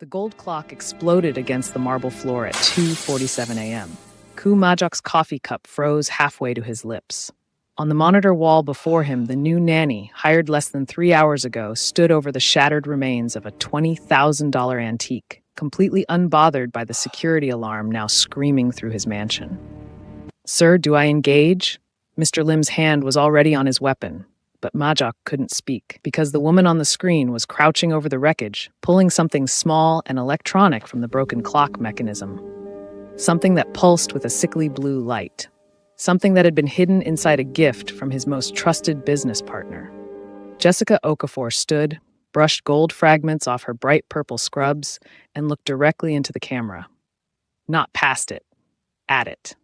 The gold clock exploded against the marble floor at 2:47 a.m. Ku Majok's coffee cup froze halfway to his lips. On the monitor wall before him, the new nanny, hired less than 3 hours ago, stood over the shattered remains of a $20,000 antique, completely unbothered by the security alarm now screaming through his mansion. "Sir, do I engage?" Mr. Lim's hand was already on his weapon, but Majok couldn't speak because the woman on the screen was crouching over the wreckage, pulling something small and electronic from the broken clock mechanism. Something that pulsed with a sickly blue light. Something that had been hidden inside a gift from his most trusted business partner. Jessica Okafor stood, brushed gold fragments off her bright purple scrubs, and looked directly into the camera. Not past it, at it.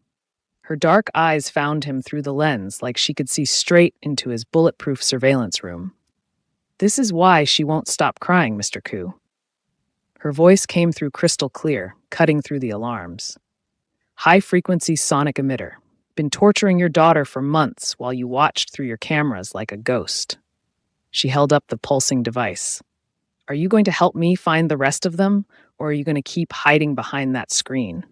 Her dark eyes found him through the lens like she could see straight into his bulletproof surveillance room. "This is why she won't stop crying, Mr. Ku." Her voice came through crystal clear, cutting through the alarms. "High-frequency sonic emitter. Been torturing your daughter for months while you watched through your cameras like a ghost." She held up the pulsing device. "Are you going to help me find the rest of them, or are you going to keep hiding behind that screen?"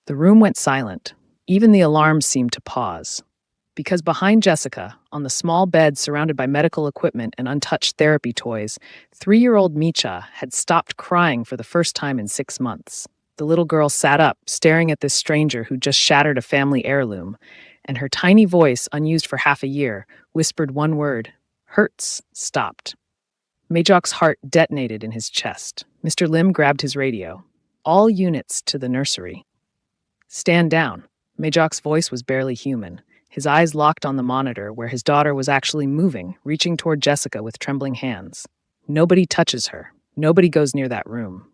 The room went silent. Even the alarms seemed to pause. Because behind Jessica, on the small bed surrounded by medical equipment and untouched therapy toys, 3-year-old Micha had stopped crying for the first time in 6 months. The little girl sat up, staring at this stranger who just shattered a family heirloom, and her tiny voice, unused for half a year, whispered one word: "Hurts," stopped. Majok's heart detonated in his chest. Mr. Lim grabbed his radio. "All units to the nursery." "Stand down." Majok's voice was barely human. His eyes locked on the monitor where his daughter was actually moving, reaching toward Jessica with trembling hands. "Nobody touches her. Nobody goes near that room."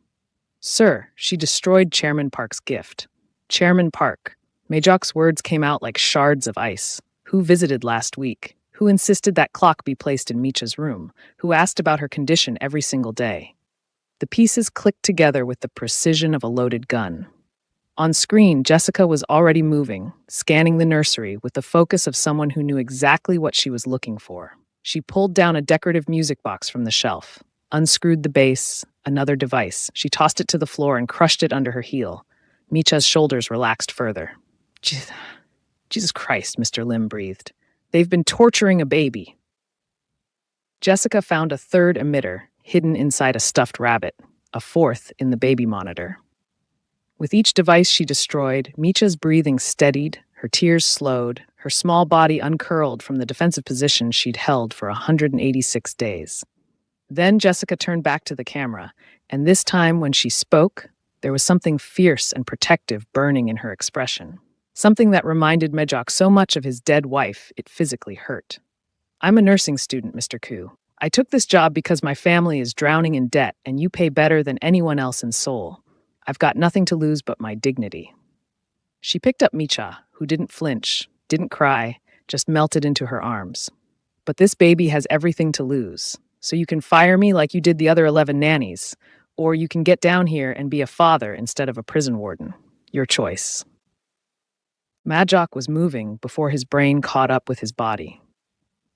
"Sir, she destroyed Chairman Park's gift." "Chairman Park." Majok's words came out like shards of ice. "Who visited last week? Who insisted that clock be placed in Micha's room? Who asked about her condition every single day?" The pieces clicked together with the precision of a loaded gun. On screen, Jessica was already moving, scanning the nursery with the focus of someone who knew exactly what she was looking for. She pulled down a decorative music box from the shelf, unscrewed the base, another device. She tossed it to the floor and crushed it under her heel. Micha's shoulders relaxed further. Jesus Christ, Mr. Lim breathed. "They've been torturing a baby." Jessica found a third emitter, hidden inside a stuffed rabbit, a fourth in the baby monitor. With each device she destroyed, Micha's breathing steadied, her tears slowed, her small body uncurled from the defensive position she'd held for 186 days. Then Jessica turned back to the camera, and this time when she spoke, there was something fierce and protective burning in her expression. Something that reminded Majok so much of his dead wife, it physically hurt. "I'm a nursing student, Mr. Ku. I took this job because my family is drowning in debt, and you pay better than anyone else in Seoul. I've got nothing to lose but my dignity." She picked up Micha, who didn't flinch, didn't cry, just melted into her arms. "But this baby has everything to lose. So you can fire me like you did the other 11 nannies, or you can get down here and be a father instead of a prison warden. Your choice." Majok was moving before his brain caught up with his body.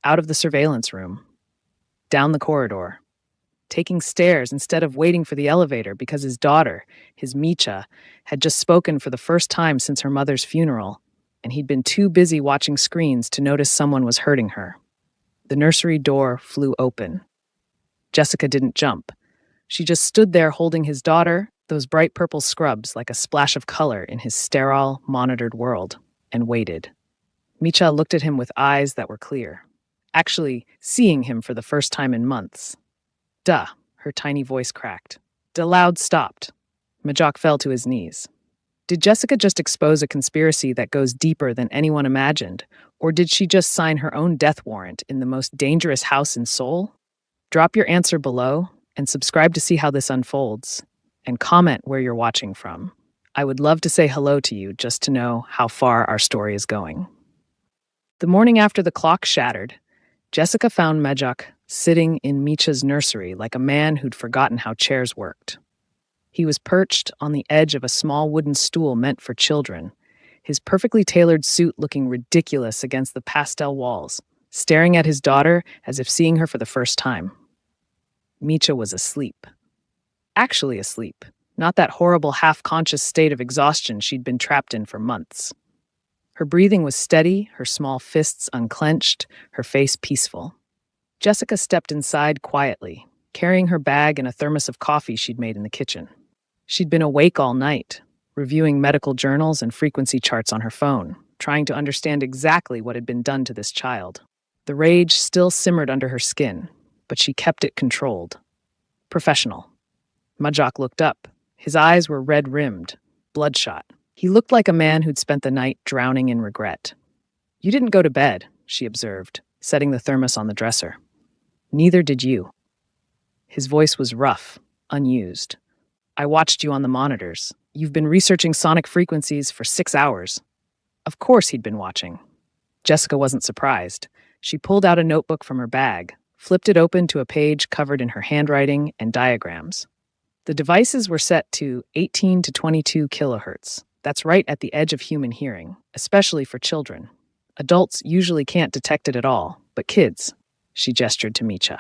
Out of the surveillance room. Down the corridor. Taking stairs instead of waiting for the elevator because his daughter, his Micha, had just spoken for the first time since her mother's funeral, and he'd been too busy watching screens to notice someone was hurting her. The nursery door flew open. Jessica didn't jump. She just stood there holding his daughter, those bright purple scrubs like a splash of color in his sterile, monitored world, and waited. Micha looked at him with eyes that were clear, actually seeing him for the first time in months. "Duh," her tiny voice cracked. The loud stopped. Majok fell to his knees. Did Jessica just expose a conspiracy that goes deeper than anyone imagined, or did she just sign her own death warrant in the most dangerous house in Seoul? Drop your answer below and subscribe to see how this unfolds, and comment where you're watching from. I would love to say hello to you just to know how far our story is going. The morning after the clock shattered, Jessica found Majok sitting in Micha's nursery like a man who'd forgotten how chairs worked. He was perched on the edge of a small wooden stool meant for children, his perfectly tailored suit looking ridiculous against the pastel walls, staring at his daughter as if seeing her for the first time. Micha was asleep. Actually asleep, not that horrible half-conscious state of exhaustion she'd been trapped in for months. Her breathing was steady, her small fists unclenched, her face peaceful. Jessica stepped inside quietly, carrying her bag and a thermos of coffee she'd made in the kitchen. She'd been awake all night, reviewing medical journals and frequency charts on her phone, trying to understand exactly what had been done to this child. The rage still simmered under her skin, but she kept it controlled. Professional. Majok looked up. His eyes were red-rimmed, bloodshot. He looked like a man who'd spent the night drowning in regret. "You didn't go to bed," she observed, setting the thermos on the dresser. "Neither did you." His voice was rough, unused. "I watched you on the monitors. You've been researching sonic frequencies for 6 hours." Of course he'd been watching. Jessica wasn't surprised. She pulled out a notebook from her bag, flipped it open to a page covered in her handwriting and diagrams. The devices were set to 18 to 22 kilohertz. That's right at the edge of human hearing, especially for children. Adults usually can't detect it at all, but kids, she gestured to Micha.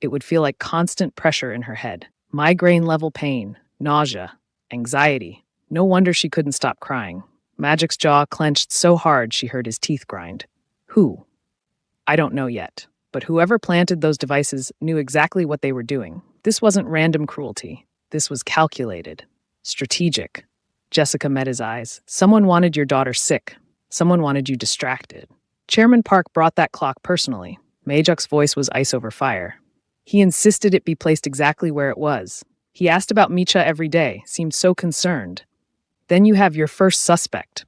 It would feel like constant pressure in her head, migraine-level pain, nausea, anxiety. No wonder she couldn't stop crying. Magic's jaw clenched so hard she heard his teeth grind. Who? I don't know yet, but whoever planted those devices knew exactly what they were doing. This wasn't random cruelty. This was calculated, strategic. Jessica met his eyes. Someone wanted your daughter sick. Someone wanted you distracted. Chairman Park brought that clock personally. Majok's voice was ice over fire. He insisted it be placed exactly where it was. He asked about Micha every day, seemed so concerned. Then you have your first suspect.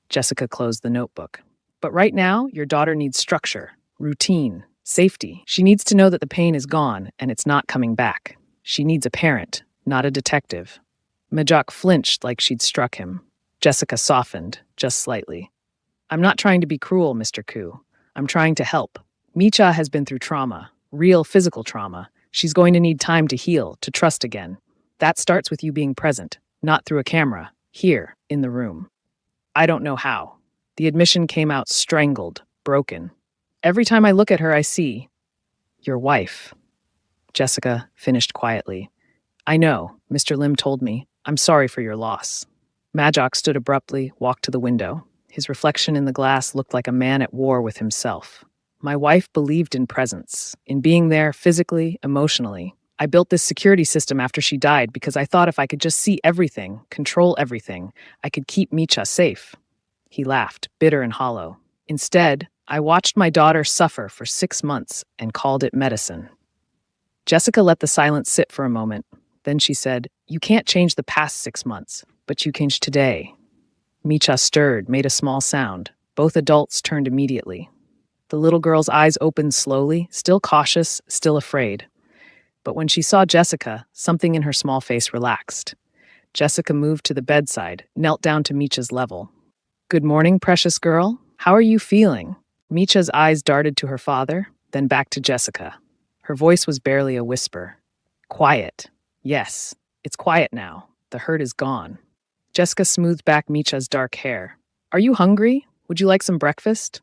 Jessica closed the notebook. But right now, your daughter needs structure, routine, safety. She needs to know that the pain is gone and it's not coming back. She needs a parent, not a detective. Majok flinched like she'd struck him. Jessica softened, just slightly. I'm not trying to be cruel, Mr. Koo. I'm trying to help. Micha has been through trauma, real physical trauma. She's going to need time to heal, to trust again. That starts with you being present, not through a camera, here, in the room. I don't know how. The admission came out strangled, broken. Every time I look at her, I see your wife. Jessica finished quietly. I know, Mr. Lim told me. I'm sorry for your loss. Majok stood abruptly, walked to the window. His reflection in the glass looked like a man at war with himself. My wife believed in presence, in being there physically, emotionally. I built this security system after she died because I thought if I could just see everything, control everything, I could keep Micha safe. He laughed, bitter and hollow. Instead, I watched my daughter suffer for 6 months and called it medicine. Jessica let the silence sit for a moment. Then she said, You can't change the past 6 months, but you can change today. Micha stirred, made a small sound. Both adults turned immediately. The little girl's eyes opened slowly, still cautious, still afraid. But when she saw Jessica, something in her small face relaxed. Jessica moved to the bedside, knelt down to Micha's level. Good morning, precious girl. How are you feeling? Micha's eyes darted to her father, then back to Jessica. Her voice was barely a whisper. Quiet. Yes, it's quiet now. The hurt is gone. Jessica smoothed back Micha's dark hair. Are you hungry? Would you like some breakfast?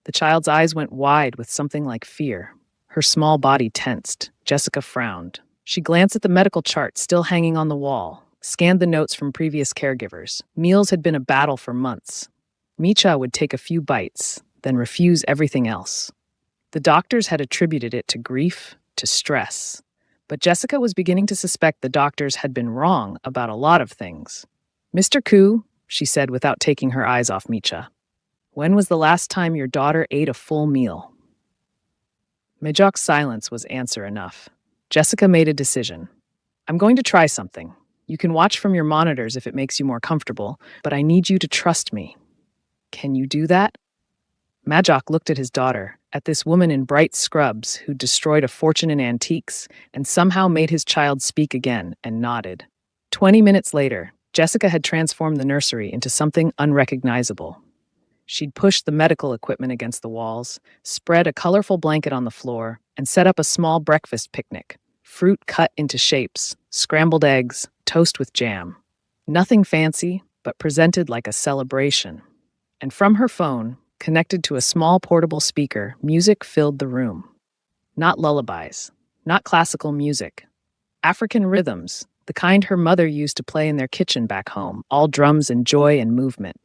The child's eyes went wide with something like fear. Her small body tensed. Jessica frowned. She glanced at the medical chart still hanging on the wall, scanned the notes from previous caregivers. Meals had been a battle for months. Micha would take a few bites, then refuse everything else. The doctors had attributed it to grief, to stress. But Jessica was beginning to suspect the doctors had been wrong about a lot of things. Mr. Koo, she said without taking her eyes off Micha, when was the last time your daughter ate a full meal? Majok's silence was answer enough. Jessica made a decision. I'm going to try something. You can watch from your monitors if it makes you more comfortable, but I need you to trust me. Can you do that? Majok looked at his daughter, at this woman in bright scrubs who destroyed a fortune in antiques and somehow made his child speak again, and nodded. 20 minutes later, Jessica had transformed the nursery into something unrecognizable. She'd pushed the medical equipment against the walls, spread a colorful blanket on the floor, and set up a small breakfast picnic. Fruit cut into shapes, scrambled eggs, toast with jam. Nothing fancy, but presented like a celebration. And from her phone, connected to a small portable speaker, music filled the room. Not lullabies, not classical music. African rhythms, the kind her mother used to play in their kitchen back home, all drums and joy and movement.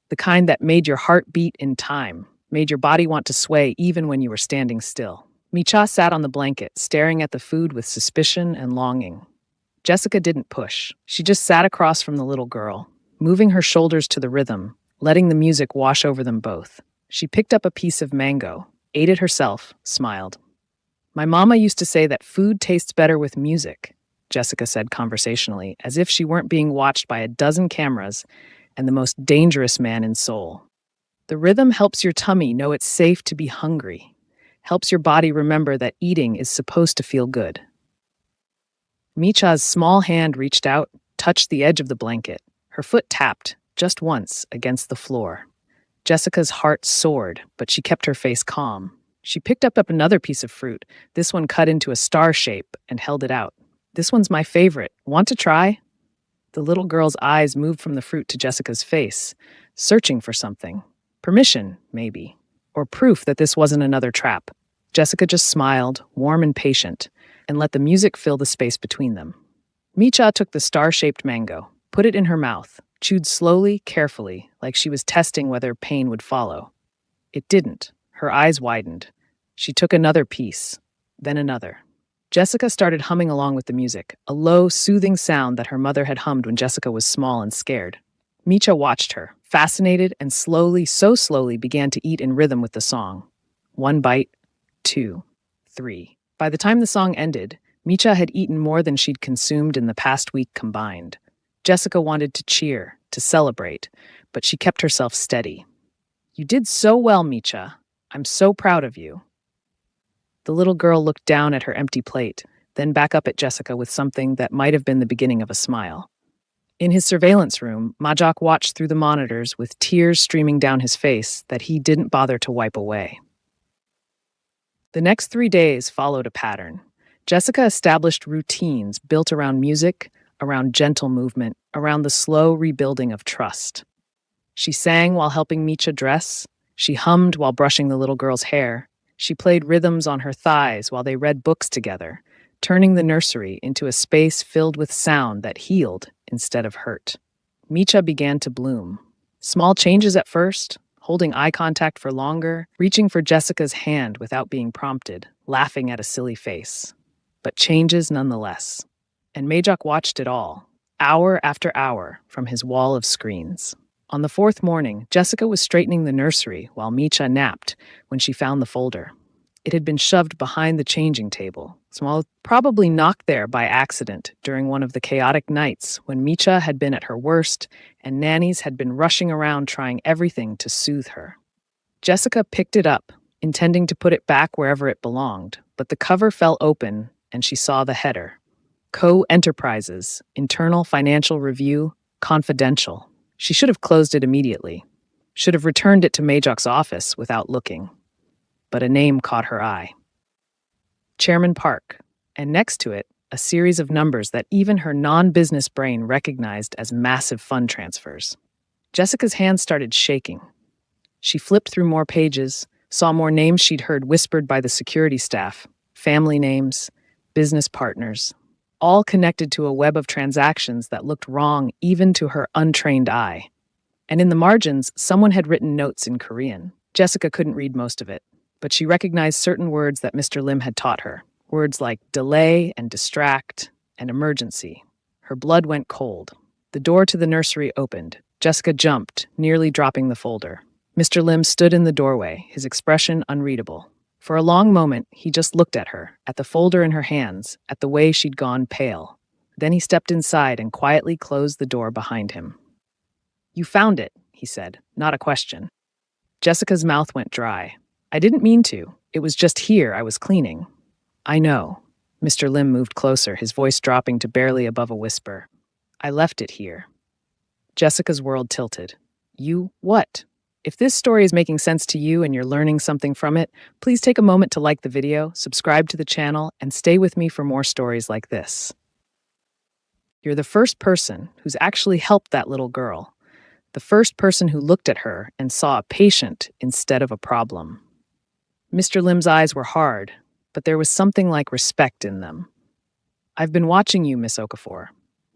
The kind that made your heart beat in time, made your body want to sway even when you were standing still. Micha sat on the blanket, staring at the food with suspicion and longing. Jessica didn't push. She just sat across from the little girl, moving her shoulders to the rhythm, letting the music wash over them both. She picked up a piece of mango, ate it herself, smiled. My mama used to say that food tastes better with music, Jessica said conversationally, as if she weren't being watched by a dozen cameras and the most dangerous man in Seoul. The rhythm helps your tummy know it's safe to be hungry, helps your body remember that eating is supposed to feel good. Micha's small hand reached out, touched the edge of the blanket. Her foot tapped, just once, against the floor. Jessica's heart soared, but she kept her face calm. She picked up another piece of fruit, this one cut into a star shape, and held it out. This one's my favorite. Want to try? The little girl's eyes moved from the fruit to Jessica's face, searching for something. Permission, maybe. Or proof that this wasn't another trap. Jessica just smiled, warm and patient, and let the music fill the space between them. Micha took the star-shaped mango, put it in her mouth, chewed slowly, carefully, like she was testing whether pain would follow. It didn't. Her eyes widened. She took another piece, then another. Jessica started humming along with the music, a low, soothing sound that her mother had hummed when Jessica was small and scared. Micha watched her, fascinated, and slowly, so slowly, began to eat in rhythm with the song. 1 bite, 2, 3. By the time the song ended, Micha had eaten more than she'd consumed in the past week combined. Jessica wanted to cheer, to celebrate, but she kept herself steady. You did so well, Micha. I'm so proud of you. The little girl looked down at her empty plate, then back up at Jessica with something that might have been the beginning of a smile. In his surveillance room, Majok watched through the monitors with tears streaming down his face that he didn't bother to wipe away. The next 3 days followed a pattern. Jessica established routines built around music, around gentle movement, around the slow rebuilding of trust. She sang while helping Micha dress. She hummed while brushing the little girl's hair. She played rhythms on her thighs while they read books together, turning the nursery into a space filled with sound that healed instead of hurt. Micha began to bloom. Small changes at first, holding eye contact for longer, reaching for Jessica's hand without being prompted, laughing at a silly face. But changes nonetheless. And Majok watched it all, hour after hour, from his wall of screens. On the 4th morning, Jessica was straightening the nursery while Micha napped when she found the folder. It had been shoved behind the changing table, small, probably knocked there by accident during one of the chaotic nights when Micha had been at her worst and nannies had been rushing around trying everything to soothe her. Jessica picked it up, intending to put it back wherever it belonged, but the cover fell open and she saw the header. Co-Enterprises, Internal Financial Review, Confidential. She should have closed it immediately, should have returned it to Majok's office without looking. But a name caught her eye. Chairman Park, and next to it, a series of numbers that even her non-business brain recognized as massive fund transfers. Jessica's hands started shaking. She flipped through more pages, saw more names she'd heard whispered by the security staff, family names, business partners, all connected to a web of transactions that looked wrong even to her untrained eye. And in the margins, someone had written notes in Korean. Jessica couldn't read most of it, but she recognized certain words that Mr. Lim had taught her. Words like delay and distract and emergency. Her blood went cold. The door to the nursery opened. Jessica jumped, nearly dropping the folder. Mr. Lim stood in the doorway, his expression unreadable. For a long moment, he just looked at her, at the folder in her hands, at the way she'd gone pale. Then he stepped inside and quietly closed the door behind him. You found it, he said, not a question. Jessica's mouth went dry. I didn't mean to. It was just here I was cleaning. I know. Mr. Lim moved closer, his voice dropping to barely above a whisper. I left it here. Jessica's world tilted. You what? If this story is making sense to you and you're learning something from it, please take a moment to like the video, subscribe to the channel, and stay with me for more stories like this. You're the first person who's actually helped that little girl. The first person who looked at her and saw a patient instead of a problem. Mr. Lim's eyes were hard, but there was something like respect in them. I've been watching you, Miss Okafor.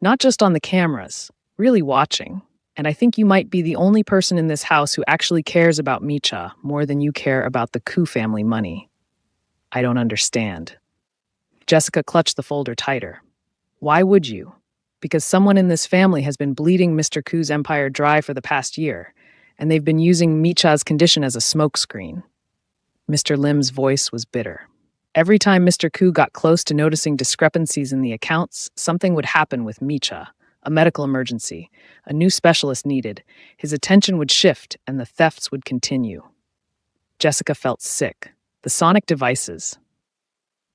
Not just on the cameras, really watching. And I think you might be the only person in this house who actually cares about Micha more than you care about the Ku family money. I don't understand. Jessica clutched the folder tighter. Why would you? Because someone in this family has been bleeding Mr. Ku's empire dry for the past year, and they've been using Micha's condition as a smokescreen. Mr. Lim's voice was bitter. Every time Mr. Ku got close to noticing discrepancies in the accounts, something would happen with Micha, a medical emergency, a new specialist needed. His attention would shift, and the thefts would continue. Jessica felt sick. The sonic devices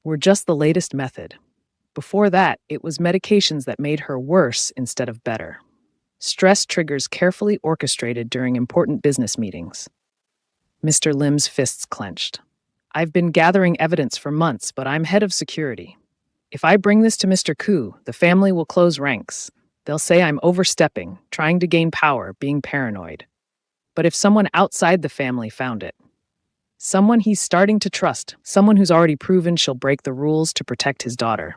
were just the latest method. Before that, it was medications that made her worse instead of better. Stress triggers carefully orchestrated during important business meetings. Mr. Lim's fists clenched. I've been gathering evidence for months, but I'm head of security. If I bring this to Mr. Ku, the family will close ranks. They'll say I'm overstepping, trying to gain power, being paranoid. But if someone outside the family found it, someone he's starting to trust, someone who's already proven she'll break the rules to protect his daughter.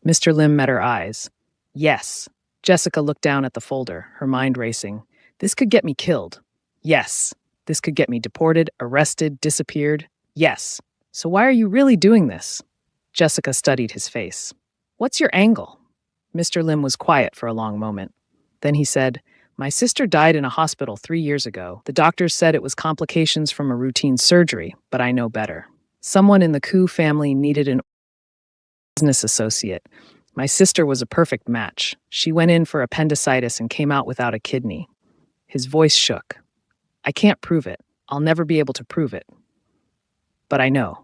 Mr. Lim met her eyes. Yes. Jessica looked down at the folder, her mind racing. This could get me killed. Yes. This could get me deported, arrested, disappeared. Yes. So why are you really doing this? Jessica studied his face. What's your angle? Mr. Lim was quiet for a long moment. Then he said, my sister died in a hospital 3 years ago. The doctors said it was complications from a routine surgery, but I know better. Someone in the Ku family needed an business associate. My sister was a perfect match. She went in for appendicitis and came out without a kidney. His voice shook. I can't prove it. I'll never be able to prove it. But I know.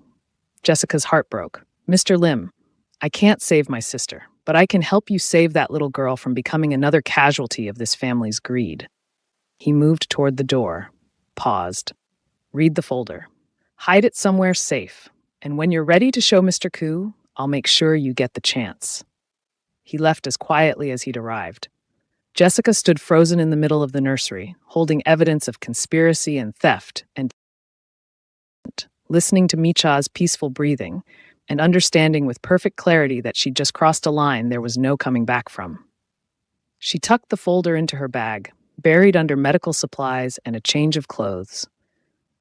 Jessica's heart broke. Mr. Lim, I can't save my sister, but I can help you save that little girl from becoming another casualty of this family's greed. He moved toward the door, paused. Read the folder. Hide it somewhere safe. And when you're ready to show Mr. Ku, I'll make sure you get the chance. He left as quietly as he'd arrived. Jessica stood frozen in the middle of the nursery, holding evidence of conspiracy and theft, and listening to Micha's peaceful breathing, and understanding with perfect clarity that she'd just crossed a line there was no coming back from. She tucked the folder into her bag, buried under medical supplies and a change of clothes.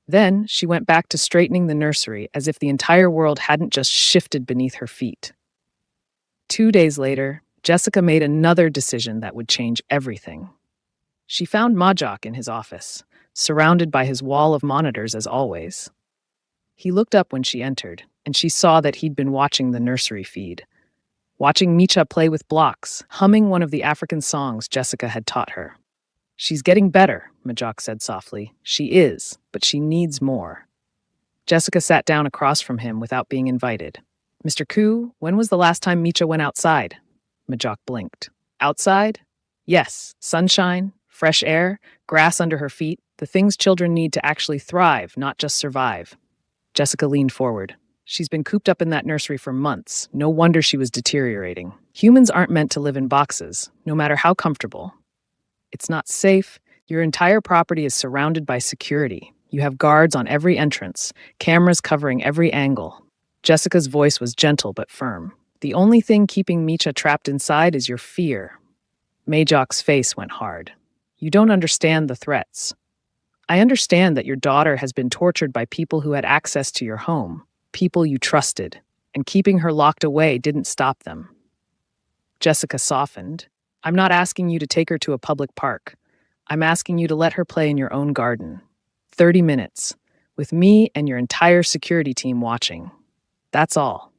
Then she went back to straightening the nursery as if the entire world hadn't just shifted beneath her feet. 2 days later, Jessica made another decision that would change everything. She found Majok in his office, surrounded by his wall of monitors as always. He looked up when she entered, and she saw that he'd been watching the nursery feed. Watching Micha play with blocks, humming one of the African songs Jessica had taught her. She's getting better, Majok said softly. She is, but she needs more. Jessica sat down across from him without being invited. Mr. Ku, when was the last time Micha went outside? Majok blinked. Outside? Yes, sunshine, fresh air, grass under her feet, the things children need to actually thrive, not just survive. Jessica leaned forward. She's been cooped up in that nursery for months. No wonder she was deteriorating. Humans aren't meant to live in boxes, no matter how comfortable. It's not safe. Your entire property is surrounded by security. You have guards on every entrance, cameras covering every angle. Jessica's voice was gentle but firm. The only thing keeping Micha trapped inside is your fear. Majok's face went hard. You don't understand the threats. I understand that your daughter has been tortured by people who had access to your home, people you trusted, and keeping her locked away didn't stop them. Jessica softened. I'm not asking you to take her to a public park. I'm asking you to let her play in your own garden. 30 minutes, with me and your entire security team watching. That's all.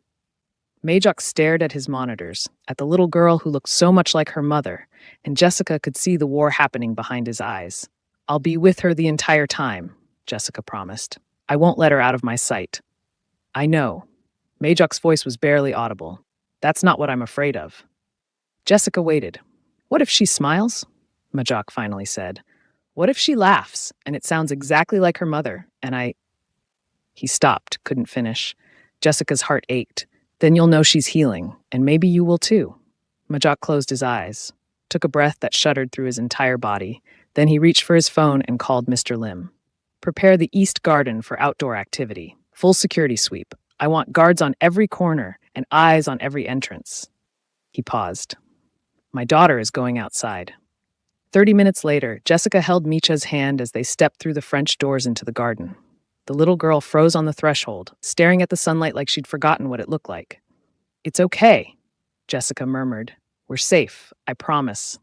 Majok stared at his monitors, at the little girl who looked so much like her mother, and Jessica could see the war happening behind his eyes. I'll be with her the entire time, Jessica promised. I won't let her out of my sight. I know. Majok's voice was barely audible. That's not what I'm afraid of. Jessica waited. What if she smiles? Majok finally said. What if she laughs, and it sounds exactly like her mother, and I... He stopped, couldn't finish. Jessica's heart ached. Then you'll know she's healing, and maybe you will too. Majok closed his eyes, took a breath that shuddered through his entire body. Then he reached for his phone and called Mr. Lim. Prepare the East Garden for outdoor activity. Full security sweep. I want guards on every corner and eyes on every entrance. He paused. My daughter is going outside. 30 minutes later, Jessica held Micha's hand as they stepped through the French doors into the garden. The little girl froze on the threshold, staring at the sunlight like she'd forgotten what it looked like. It's okay, Jessica murmured. We're safe, I promise.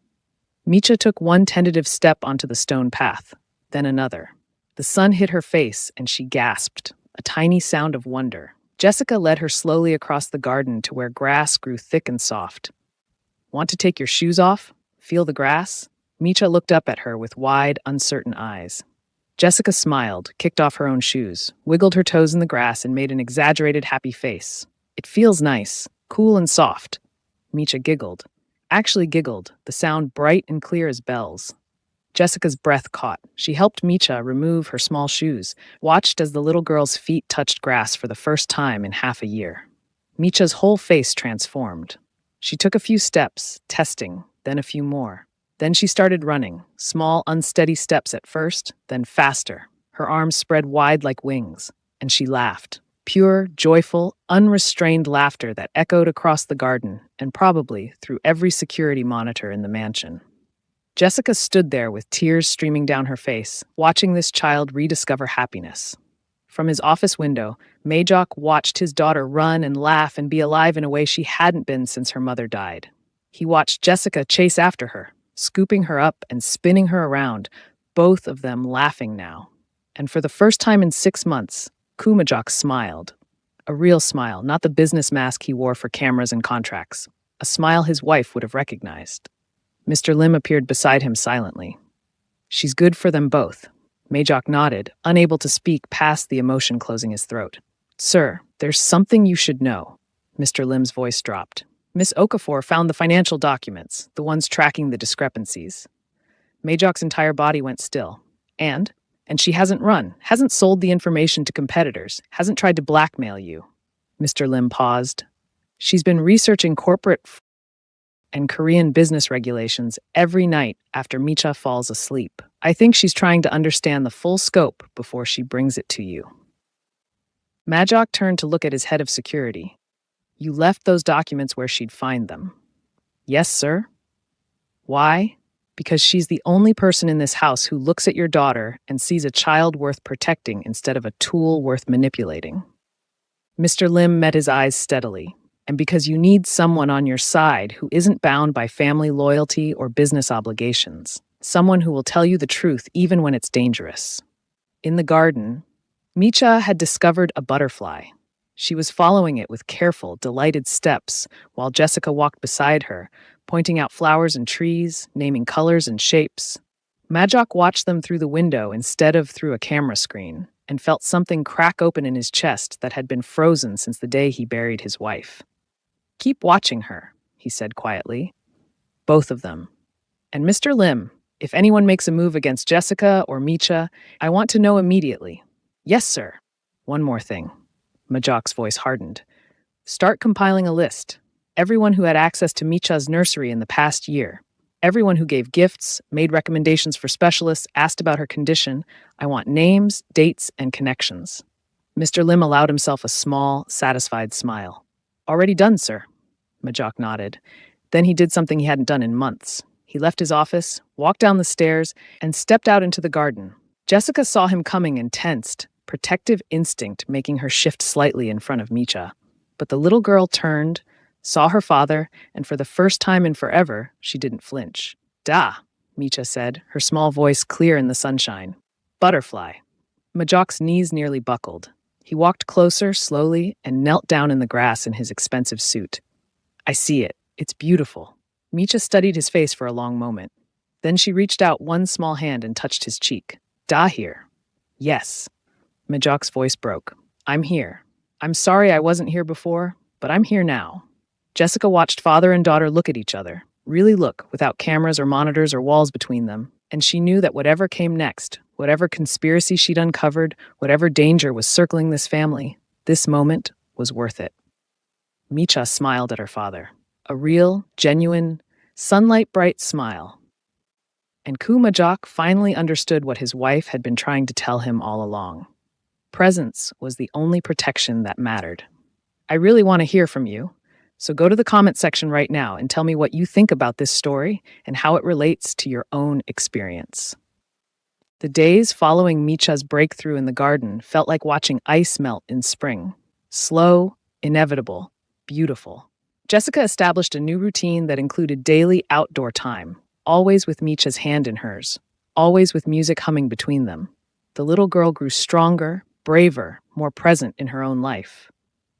Micha took one tentative step onto the stone path, then another. The sun hit her face, and she gasped, a tiny sound of wonder. Jessica led her slowly across the garden to where grass grew thick and soft. Want to take your shoes off? Feel the grass? Micha looked up at her with wide, uncertain eyes. Jessica smiled, kicked off her own shoes, wiggled her toes in the grass, and made an exaggerated happy face. It feels nice, cool and soft. Micha giggled. Actually giggled, the sound bright and clear as bells. Jessica's breath caught. She helped Micha remove her small shoes, watched as the little girl's feet touched grass for the first time in half a year. Micha's whole face transformed. She took a few steps, testing, then a few more. Then she started running, small, unsteady steps at first, then faster. Her arms spread wide like wings, and she laughed. Pure, joyful, unrestrained laughter that echoed across the garden and probably through every security monitor in the mansion. Jessica stood there with tears streaming down her face, watching this child rediscover happiness. From his office window, Daugh watched his daughter run and laugh and be alive in a way she hadn't been since her mother died. He watched Jessica chase after her, scooping her up and spinning her around, both of them laughing now. And for the first time in 6 months, Daugh smiled. A real smile, not the business mask he wore for cameras and contracts. A smile his wife would have recognized. Mr. Lim appeared beside him silently. She's good for them both. Daugh nodded, unable to speak past the emotion closing his throat. Sir, there's something you should know. Mr. Lim's voice dropped. Miss Okafor found the financial documents, the ones tracking the discrepancies. Daught's entire body went still. And she hasn't run, hasn't sold the information to competitors, hasn't tried to blackmail you. Mr. Lim paused. She's been researching corporate and Korean business regulations every night after Micha falls asleep. I think she's trying to understand the full scope before she brings it to you. Daugh turned to look at his head of security. You left those documents where she'd find them. Yes, sir. Why? Because she's the only person in this house who looks at your daughter and sees a child worth protecting instead of a tool worth manipulating. Mr. Lim met his eyes steadily. And because you need someone on your side who isn't bound by family loyalty or business obligations. Someone who will tell you the truth even when it's dangerous. In the garden, Micha had discovered a butterfly. She was following it with careful, delighted steps while Jessica walked beside her, pointing out flowers and trees, naming colors and shapes. Daugh watched them through the window instead of through a camera screen and felt something crack open in his chest that had been frozen since the day he buried his wife. Keep watching her, he said quietly. Both of them. And Mr. Lim, if anyone makes a move against Jessica or Micha, I want to know immediately. Yes, sir. One more thing. Majok's voice hardened. Start compiling a list. Everyone who had access to Micha's nursery in the past year. Everyone who gave gifts, made recommendations for specialists, asked about her condition. I want names, dates, and connections. Mr. Lim allowed himself a small, satisfied smile. Already done, sir. Daugh nodded. Then he did something he hadn't done in months. He left his office, walked down the stairs, and stepped out into the garden. Jessica saw him coming and tensed, protective instinct making her shift slightly in front of Micha. But the little girl turned, saw her father, and for the first time in forever, she didn't flinch. Daugh, Micha said, her small voice clear in the sunshine. Butterfly. Majok's knees nearly buckled. He walked closer, slowly, and knelt down in the grass in his expensive suit. I see it. It's beautiful. Micha studied his face for a long moment. Then she reached out one small hand and touched his cheek. Daugh here. Yes. Majok's voice broke. I'm here. I'm sorry I wasn't here before, but I'm here now. Jessica watched father and daughter look at each other, really look, without cameras or monitors or walls between them, and she knew that whatever came next, whatever conspiracy she'd uncovered, whatever danger was circling this family, this moment was worth it. Micha smiled at her father, a real, genuine, sunlight-bright smile. And Daugh finally understood what his wife had been trying to tell him all along. Presence was the only protection that mattered. I really want to hear from you. So go to the comment section right now and tell me what you think about this story and how it relates to your own experience. The days following Micha's breakthrough in the garden felt like watching ice melt in spring. Slow, inevitable, beautiful. Jessica established a new routine that included daily outdoor time, always with Micha's hand in hers, always with music humming between them. The little girl grew stronger, braver, more present in her own life.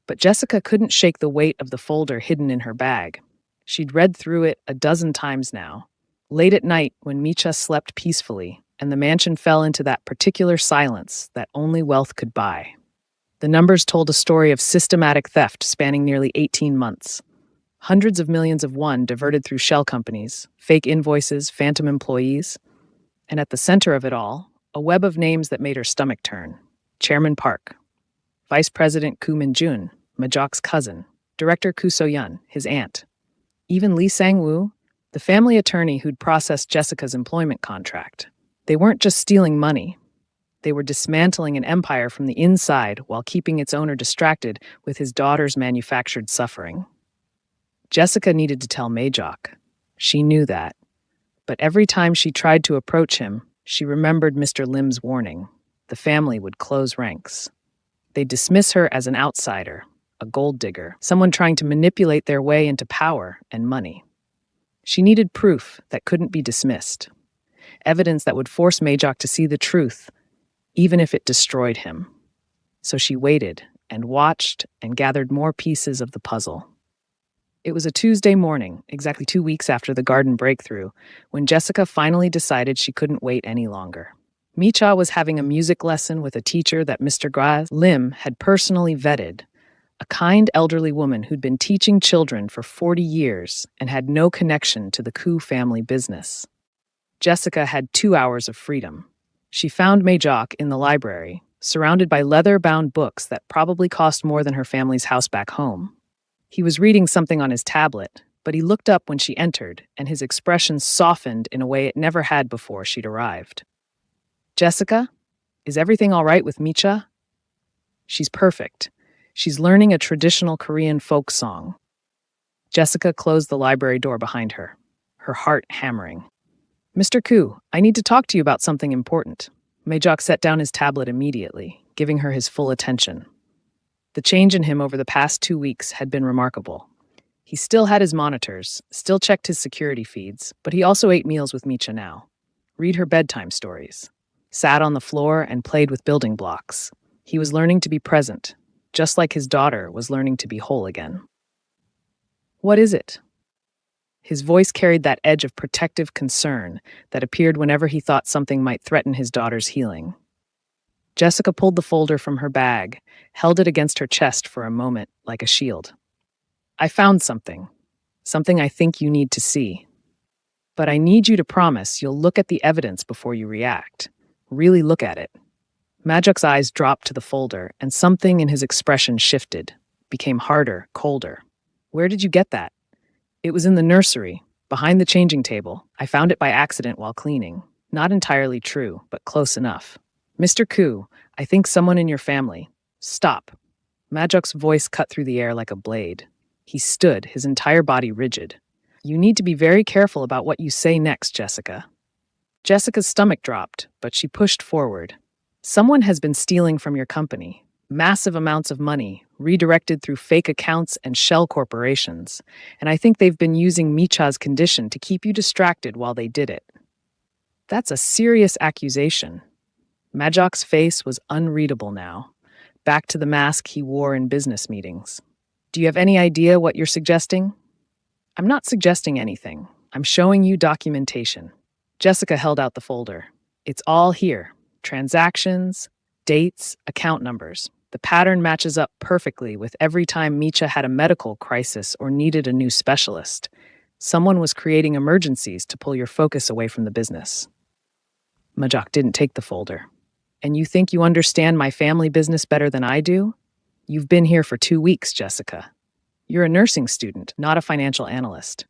But Jessica couldn't shake the weight of the folder hidden in her bag. She'd read through it a dozen times now. Late at night, when Micha slept peacefully, and the mansion fell into that particular silence that only wealth could buy. The numbers told a story of systematic theft spanning nearly 18 months. Hundreds of millions of won diverted through shell companies, fake invoices, phantom employees. And at the center of it all, a web of names that made her stomach turn. Chairman Park, Vice President Koo Min-jun, Majok's cousin, Director Koo So-yun, his aunt. Even Lee Sang-woo, the family attorney who'd processed Jessica's employment contract. They weren't just stealing money. They were dismantling an empire from the inside while keeping its owner distracted with his daughter's manufactured suffering. Jessica needed to tell Majok. She knew that. But every time she tried to approach him, she remembered Mr. Lim's warning. The family would close ranks. They'd dismiss her as an outsider, a gold digger, someone trying to manipulate their way into power and money. She needed proof that couldn't be dismissed. Evidence that would force Majok to see the truth, even if it destroyed him. So she waited and watched and gathered more pieces of the puzzle. It was a Tuesday morning, exactly 2 weeks after the garden breakthrough, when Jessica finally decided she couldn't wait any longer. Micha was having a music lesson with a teacher that Mr. Lim had personally vetted, a kind elderly woman who'd been teaching children for 40 years and had no connection to the Koo family business. Jessica had 2 hours of freedom. She found Majok in the library, surrounded by leather-bound books that probably cost more than her family's house back home. He was reading something on his tablet, but he looked up when she entered, and his expression softened in a way it never had before she'd arrived. "Jessica, is everything all right with Micha?" "She's perfect. She's learning a traditional Korean folk song." Jessica closed the library door behind her, her heart hammering. "Mr. Koo, I need to talk to you about something important." Majok set down his tablet immediately, giving her his full attention. The change in him over the past 2 weeks had been remarkable. He still had his monitors, still checked his security feeds, but he also ate meals with Micha now, read her bedtime stories, sat on the floor and played with building blocks. He was learning to be present, just like his daughter was learning to be whole again. "What is it?" His voice carried that edge of protective concern that appeared whenever he thought something might threaten his daughter's healing. Jessica pulled the folder from her bag, held it against her chest for a moment like a shield. "I found something I think you need to see. But I need you to promise you'll look at the evidence before you react. Really look at it." Majok's eyes dropped to the folder, and something in his expression shifted, became harder, colder. "Where did you get that?" "It was in the nursery, behind the changing table. I found it by accident while cleaning. Not entirely true, but close enough." "Mr. Koo, I think someone in your family—" "Stop." Majok's voice cut through the air like a blade. He stood, his entire body rigid. "You need to be very careful about what you say next, Jessica." Jessica's stomach dropped, but she pushed forward. "Someone has been stealing from your company. Massive amounts of money, redirected through fake accounts and shell corporations. And I think they've been using Micha's condition to keep you distracted while they did it." "That's a serious accusation." Majok's face was unreadable now, back to the mask he wore in business meetings. "Do you have any idea what you're suggesting?" "I'm not suggesting anything. I'm showing you documentation." Jessica held out the folder. "It's all here. Transactions, dates, account numbers. The pattern matches up perfectly with every time Micha had a medical crisis or needed a new specialist. Someone was creating emergencies to pull your focus away from the business." Majok didn't take the folder. "And you think you understand my family business better than I do? You've been here for 2 weeks, Jessica. You're a nursing student, not a financial analyst."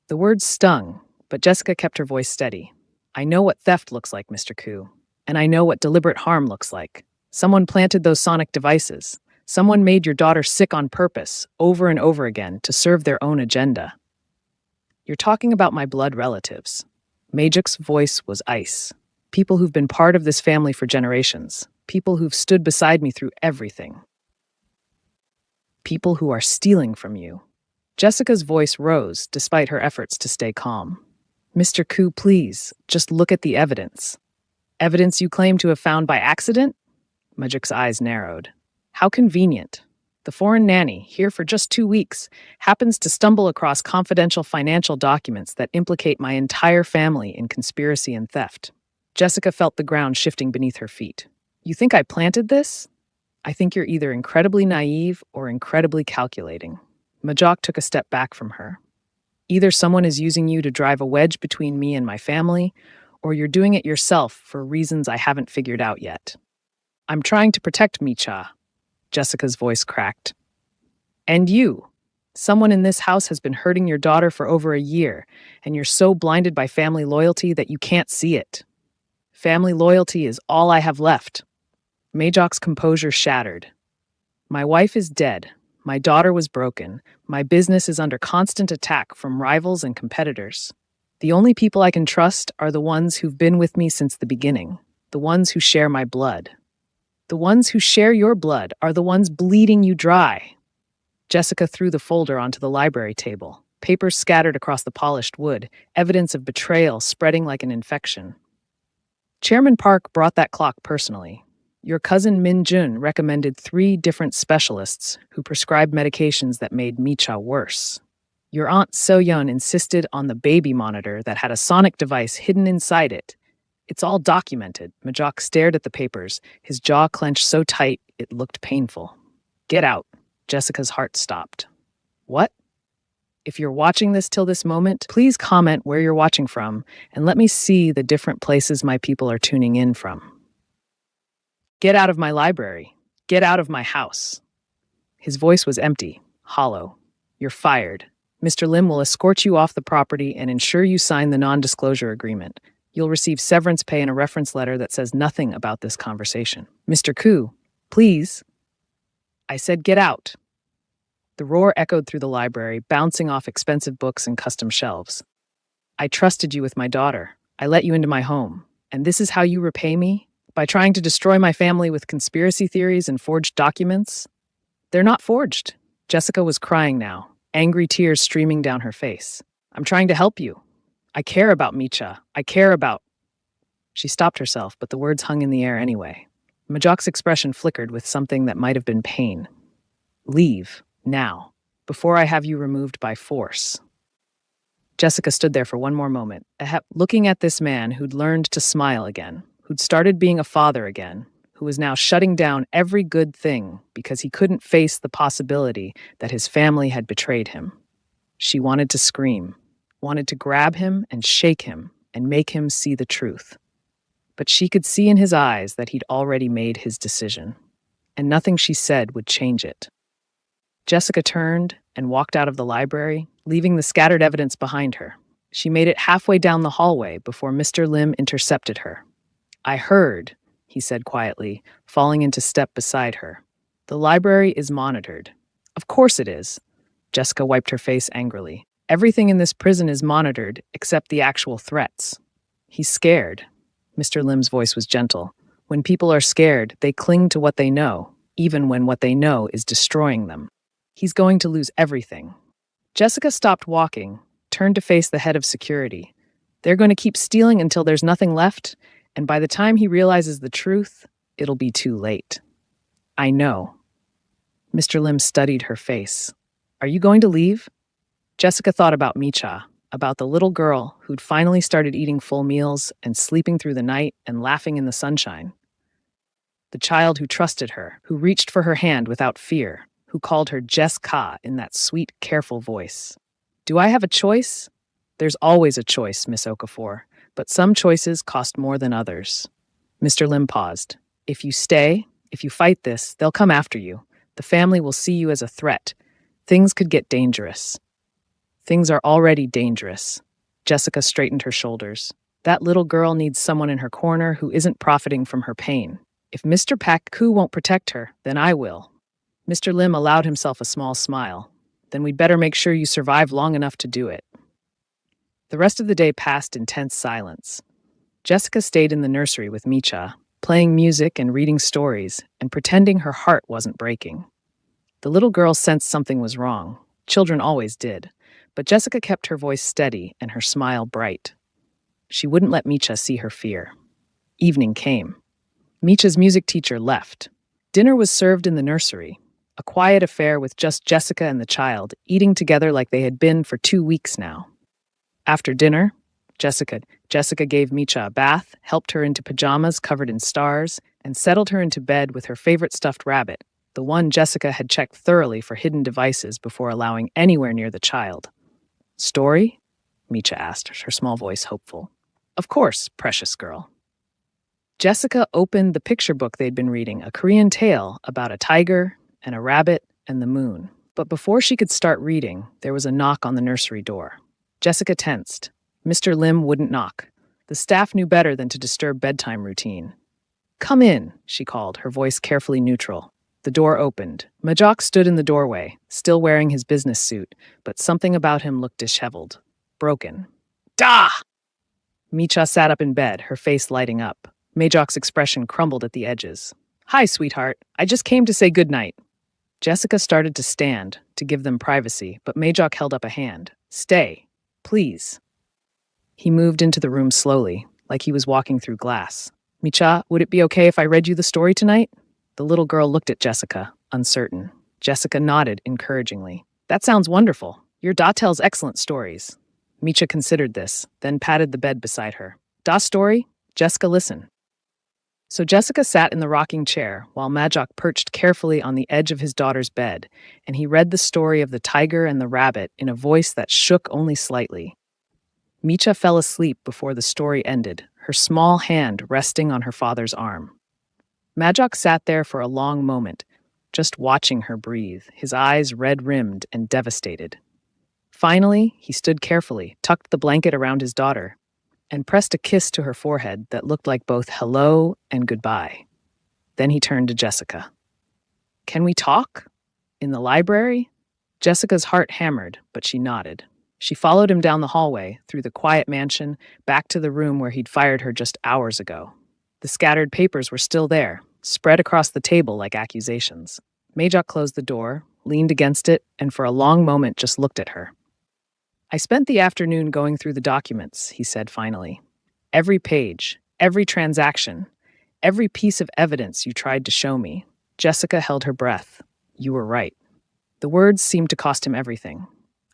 The words stung, but Jessica kept her voice steady. "I know what theft looks like, Mr. Koo, and I know what deliberate harm looks like. Someone planted those sonic devices. Someone made your daughter sick on purpose, over and over again, to serve their own agenda. You're talking about my blood relatives. Majik's voice was ice. People who've been part of this family for generations. People who've stood beside me through everything. People who are stealing from you. Jessica's voice rose, despite her efforts to stay calm. Mr. Koo, please, just look at the evidence. Evidence you claim to have found by accident? Majik's eyes narrowed. How convenient. The foreign nanny, here for just 2 weeks, happens to stumble across confidential financial documents that implicate my entire family in conspiracy and theft. Jessica felt the ground shifting beneath her feet. You think I planted this? I think you're either incredibly naive or incredibly calculating. Majok took a step back from her. Either someone is using you to drive a wedge between me and my family, or you're doing it yourself for reasons I haven't figured out yet. I'm trying to protect Micha. Jessica's voice cracked. And you. Someone in this house has been hurting your daughter for over a year, and you're so blinded by family loyalty that you can't see it. Family loyalty is all I have left. Majok's composure shattered. My wife is dead. My daughter was broken. My business is under constant attack from rivals and competitors. The only people I can trust are the ones who've been with me since the beginning, the ones who share my blood. The ones who share your blood are the ones bleeding you dry. Jessica threw the folder onto the library table, papers scattered across the polished wood, evidence of betrayal spreading like an infection. Chairman Park brought that clock personally. Your cousin Min Jun recommended 3 different specialists who prescribed medications that made Micha worse. Your aunt So-yeon insisted on the baby monitor that had a sonic device hidden inside it. It's all documented. Majok stared at the papers, his jaw clenched so tight it looked painful. Get out. Jessica's heart stopped. What? If you're watching this till this moment, please comment where you're watching from and let me see the different places my people are tuning in from. Get out of my library. Get out of my house. His voice was empty, hollow. You're fired. Mr. Lim will escort you off the property and ensure you sign the non-disclosure agreement. You'll receive severance pay and a reference letter that says nothing about this conversation. Mr. Koo, please. I said get out. The roar echoed through the library, bouncing off expensive books and custom shelves. I trusted you with my daughter. I let you into my home. And this is how you repay me? By trying to destroy my family with conspiracy theories and forged documents? They're not forged. Jessica was crying now, angry tears streaming down her face. I'm trying to help you. I care about Micha. I care about... She stopped herself, but the words hung in the air anyway. Majok's expression flickered with something that might have been pain. Leave, now, before I have you removed by force. Jessica stood there for one more moment, looking at this man who'd learned to smile again, who'd started being a father again, who was now shutting down every good thing because he couldn't face the possibility that his family had betrayed him. She wanted to scream, wanted to grab him and shake him and make him see the truth. But she could see in his eyes that he'd already made his decision, and nothing she said would change it. Jessica turned and walked out of the library, leaving the scattered evidence behind her. She made it halfway down the hallway before Mr. Lim intercepted her. I heard, he said quietly, falling into step beside her. The library is monitored. Of course it is. Jessica wiped her face angrily. Everything in this prison is monitored except the actual threats. He's scared. Mr. Lim's voice was gentle. When people are scared, they cling to what they know, even when what they know is destroying them. He's going to lose everything. Jessica stopped walking, turned to face the head of security. They're going to keep stealing until there's nothing left, and by the time he realizes the truth, it'll be too late. I know. Mr. Lim studied her face. Are you going to leave? Jessica thought about Micha, about the little girl who'd finally started eating full meals and sleeping through the night and laughing in the sunshine. The child who trusted her, who reached for her hand without fear, who called her Jess Ka in that sweet, careful voice. Do I have a choice? There's always a choice, Miss Okafor, but some choices cost more than others. Mr. Lim paused. If you stay, if you fight this, they'll come after you. The family will see you as a threat. Things could get dangerous. Things are already dangerous. Jessica straightened her shoulders. That little girl needs someone in her corner who isn't profiting from her pain. If Mr. Pak Koo won't protect her, then I will. Mr. Lim allowed himself a small smile. Then we'd better make sure you survive long enough to do it. The rest of the day passed in tense silence. Jessica stayed in the nursery with Micha, playing music and reading stories, and pretending her heart wasn't breaking. The little girl sensed something was wrong. Children always did. But Jessica kept her voice steady and her smile bright. She wouldn't let Micha see her fear. Evening came. Micha's music teacher left. Dinner was served in the nursery, a quiet affair with just Jessica and the child, eating together like they had been for 2 weeks now. After dinner, Jessica gave Micha a bath, helped her into pajamas covered in stars, and settled her into bed with her favorite stuffed rabbit, the one Jessica had checked thoroughly for hidden devices before allowing anywhere near the child. Story? Micha asked, her small voice hopeful. Of course, precious girl. Jessica opened the picture book they'd been reading, a Korean tale about a tiger and a rabbit and the moon. But before she could start reading, there was a knock on the nursery door. Jessica tensed. Mr. Lim wouldn't knock. The staff knew better than to disturb bedtime routine. Come in, she called, her voice carefully neutral. The door opened. Majok stood in the doorway, still wearing his business suit, but something about him looked disheveled, broken. Daugh! Micha sat up in bed, her face lighting up. Majok's expression crumbled at the edges. Hi, sweetheart. I just came to say goodnight. Jessica started to stand, to give them privacy, but Majok held up a hand. Stay, please. He moved into the room slowly, like he was walking through glass. Micha, would it be okay if I read you the story tonight? The little girl looked at Jessica, uncertain. Jessica nodded encouragingly. That sounds wonderful. Your Daugh tells excellent stories. Micha considered this, then patted the bed beside her. Daugh story? Jessica, listen. So Jessica sat in the rocking chair while Majok perched carefully on the edge of his daughter's bed, and he read the story of the tiger and the rabbit in a voice that shook only slightly. Micha fell asleep before the story ended, her small hand resting on her father's arm. Majok sat there for a long moment, just watching her breathe, his eyes red-rimmed and devastated. Finally, he stood carefully, tucked the blanket around his daughter, and pressed a kiss to her forehead that looked like both hello and goodbye. Then he turned to Jessica. Can we talk? In the library? Jessica's heart hammered, but she nodded. She followed him down the hallway, through the quiet mansion, back to the room where he'd fired her just hours ago. The scattered papers were still there, spread across the table like accusations. Majok closed the door, leaned against it, and for a long moment just looked at her. I spent the afternoon going through the documents, he said finally. Every page, every transaction, every piece of evidence you tried to show me. Jessica held her breath. You were right. The words seemed to cost him everything.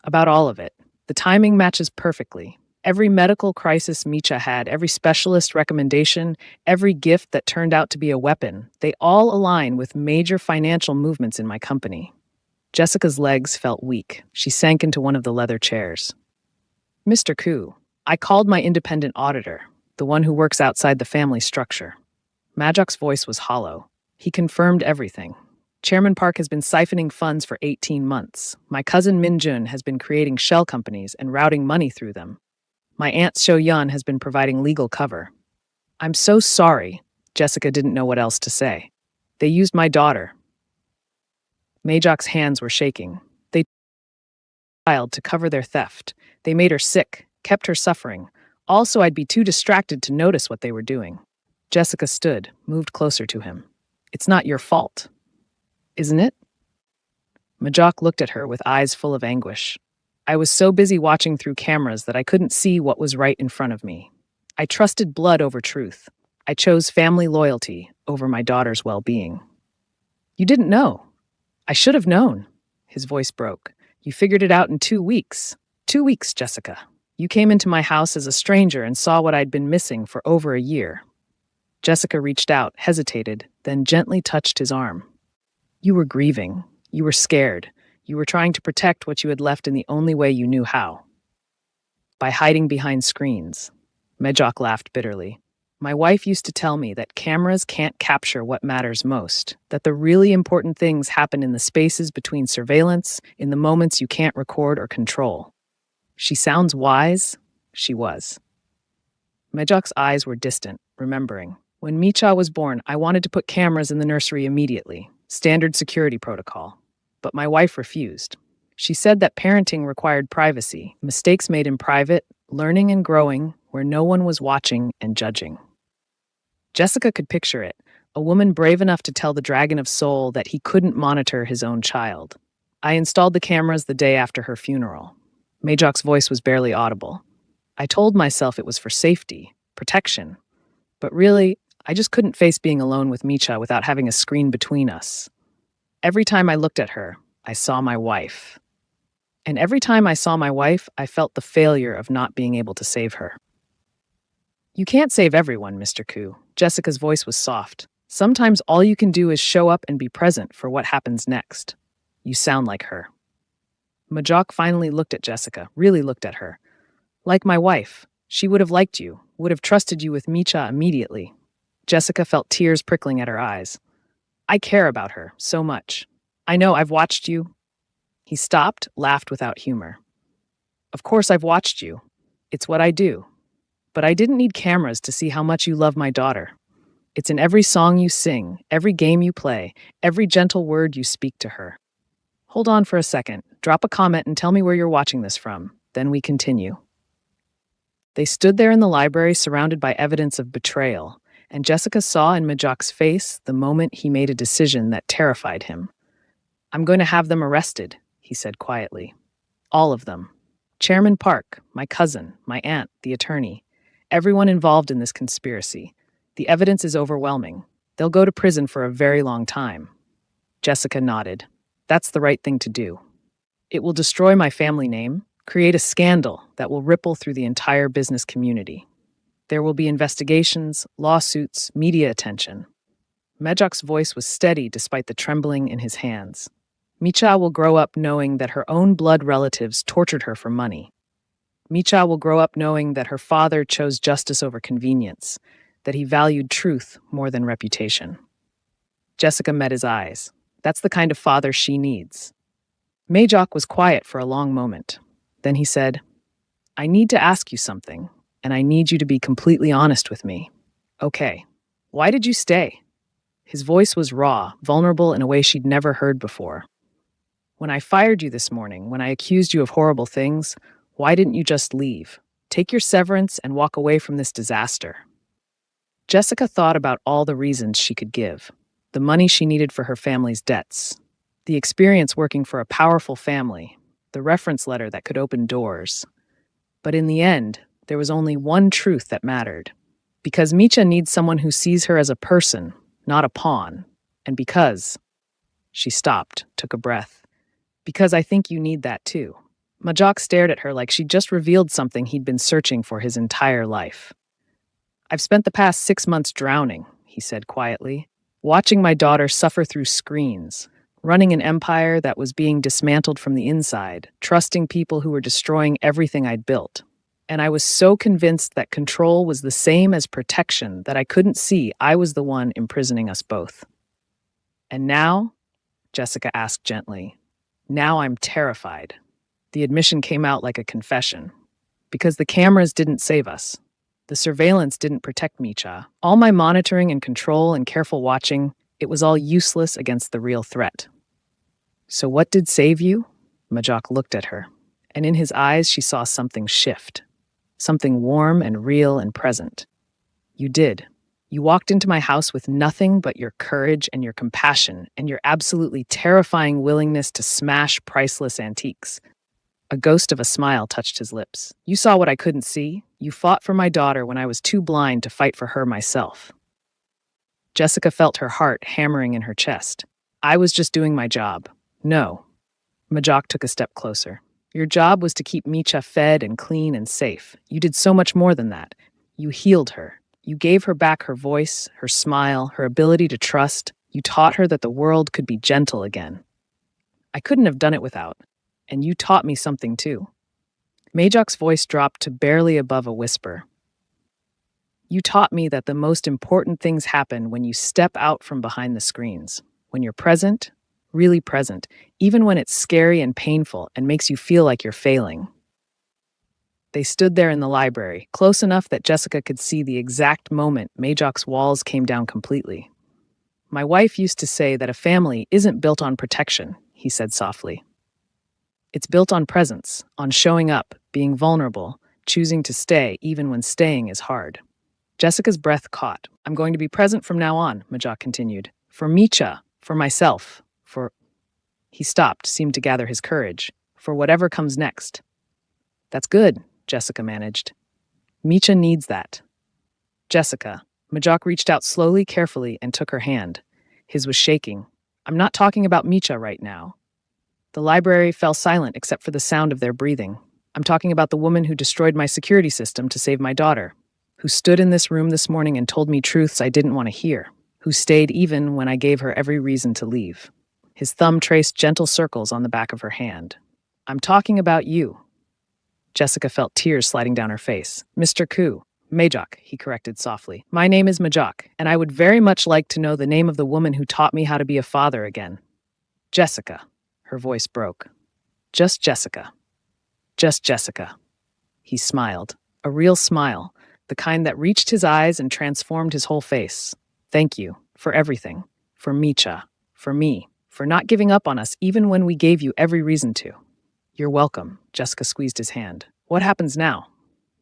About all of it. The timing matches perfectly. Every medical crisis Micha had, every specialist recommendation, every gift that turned out to be a weapon, they all align with major financial movements in my company. Jessica's legs felt weak. She sank into one of the leather chairs. Mr. Koo, I called my independent auditor, the one who works outside the family structure. Majok's voice was hollow. He confirmed everything. Chairman Park has been siphoning funds for 18 months. My cousin Min Jun has been creating shell companies and routing money through them. My aunt Seo Yun has been providing legal cover. I'm so sorry. Jessica didn't know what else to say. They used my daughter. Majok's hands were shaking. They tried to cover their theft. They made her sick, kept her suffering. Also, I'd be too distracted to notice what they were doing. Jessica stood, moved closer to him. It's not your fault, isn't it? Majok looked at her with eyes full of anguish. I was so busy watching through cameras that I couldn't see what was right in front of me. I trusted blood over truth. I chose family loyalty over my daughter's well-being. You didn't know. I should have known. His voice broke. You figured it out in 2 weeks. 2 weeks, Jessica. You came into my house as a stranger and saw what I'd been missing for over a year. Jessica reached out, hesitated, then gently touched his arm. You were grieving. You were scared. You were trying to protect what you had left in the only way you knew how. By hiding behind screens. Majok laughed bitterly. My wife used to tell me that cameras can't capture what matters most, that the really important things happen in the spaces between surveillance, in the moments you can't record or control. She sounds wise. She was. Majok's eyes were distant, remembering. When Micha was born, I wanted to put cameras in the nursery immediately. Standard security protocol. But my wife refused. She said that parenting required privacy, mistakes made in private, learning and growing where no one was watching and judging. Jessica could picture it, a woman brave enough to tell the Dragon of Soul that he couldn't monitor his own child. I installed the cameras the day after her funeral. Majok's voice was barely audible. I told myself it was for safety, protection. But really, I just couldn't face being alone with Micha without having a screen between us. Every time I looked at her, I saw my wife. And every time I saw my wife, I felt the failure of not being able to save her. You can't save everyone, Mr. Koo. Jessica's voice was soft. Sometimes all you can do is show up and be present for what happens next. You sound like her. Majok finally looked at Jessica, really looked at her. Like my wife, she would have liked you, would have trusted you with Micha immediately. Jessica felt tears prickling at her eyes. I care about her so much. I know I've watched you. He stopped, laughed without humor. Of course I've watched you. It's what I do. But I didn't need cameras to see how much you love my daughter. It's in every song you sing, every game you play, every gentle word you speak to her. Hold on for a second. Drop a comment and tell me where you're watching this from. Then we continue. They stood there in the library surrounded by evidence of betrayal, and Jessica saw in Majok's face the moment he made a decision that terrified him. I'm going to have them arrested, he said quietly. All of them. Chairman Park, my cousin, my aunt, the attorney. Everyone involved in this conspiracy. The evidence is overwhelming. They'll go to prison for a very long time. Jessica nodded. That's the right thing to do. It will destroy my family name, create a scandal that will ripple through the entire business community. There will be investigations, lawsuits, media attention. Majok's voice was steady despite the trembling in his hands. Micha will grow up knowing that her own blood relatives tortured her for money. Micha will grow up knowing that her father chose justice over convenience, that he valued truth more than reputation. Jessica met his eyes. That's the kind of father she needs. Majok was quiet for a long moment. Then he said, I need to ask you something, and I need you to be completely honest with me. Okay, why did you stay? His voice was raw, vulnerable in a way she'd never heard before. When I fired you this morning, when I accused you of horrible things, why didn't you just leave? Take your severance and walk away from this disaster. Jessica thought about all the reasons she could give. The money she needed for her family's debts. The experience working for a powerful family. The reference letter that could open doors. But in the end, there was only one truth that mattered. Because Micha needs someone who sees her as a person, not a pawn. And because... She stopped, took a breath. Because I think you need that too. Majok stared at her like she'd just revealed something he'd been searching for his entire life. I've spent the past 6 months drowning, he said quietly, watching my daughter suffer through screens, running an empire that was being dismantled from the inside, trusting people who were destroying everything I'd built. And I was so convinced that control was the same as protection that I couldn't see I was the one imprisoning us both. And now, Jessica asked gently, now I'm terrified. The admission came out like a confession. Because the cameras didn't save us. The surveillance didn't protect Micha. All my monitoring and control and careful watching, it was all useless against the real threat. So what did save you? Majok looked at her, and in his eyes she saw something shift. Something warm and real and present. You did. You walked into my house with nothing but your courage and your compassion and your absolutely terrifying willingness to smash priceless antiques. A ghost of a smile touched his lips. You saw what I couldn't see. You fought for my daughter when I was too blind to fight for her myself. Jessica felt her heart hammering in her chest. I was just doing my job. No. Majok took a step closer. Your job was to keep Micha fed and clean and safe. You did so much more than that. You healed her. You gave her back her voice, her smile, her ability to trust. You taught her that the world could be gentle again. I couldn't have done it without. And you taught me something too. Majok's voice dropped to barely above a whisper. You taught me that the most important things happen when you step out from behind the screens. When you're present, really present, even when it's scary and painful and makes you feel like you're failing. They stood there in the library, close enough that Jessica could see the exact moment Majok's walls came down completely. My wife used to say that a family isn't built on protection, he said softly. It's built on presence, on showing up, being vulnerable, choosing to stay even when staying is hard. Jessica's breath caught. I'm going to be present from now on, Majok continued. For Micha, for myself, for... He stopped, seemed to gather his courage. For whatever comes next. That's good, Jessica managed. Micha needs that. Jessica. Majok reached out slowly, carefully, and took her hand. His was shaking. I'm not talking about Micha right now. The library fell silent except for the sound of their breathing. I'm talking about the woman who destroyed my security system to save my daughter, who stood in this room this morning and told me truths I didn't want to hear, who stayed even when I gave her every reason to leave. His thumb traced gentle circles on the back of her hand. I'm talking about you. Jessica felt tears sliding down her face. Mr. Koo. Majok, he corrected softly. My name is Majok, and I would very much like to know the name of the woman who taught me how to be a father again. Jessica. Her voice broke. Just Jessica. Just Jessica. He smiled. A real smile, the kind that reached his eyes and transformed his whole face. Thank you for everything. For Micha. For me. For not giving up on us even when we gave you every reason to. You're welcome. Jessica squeezed his hand. What happens now?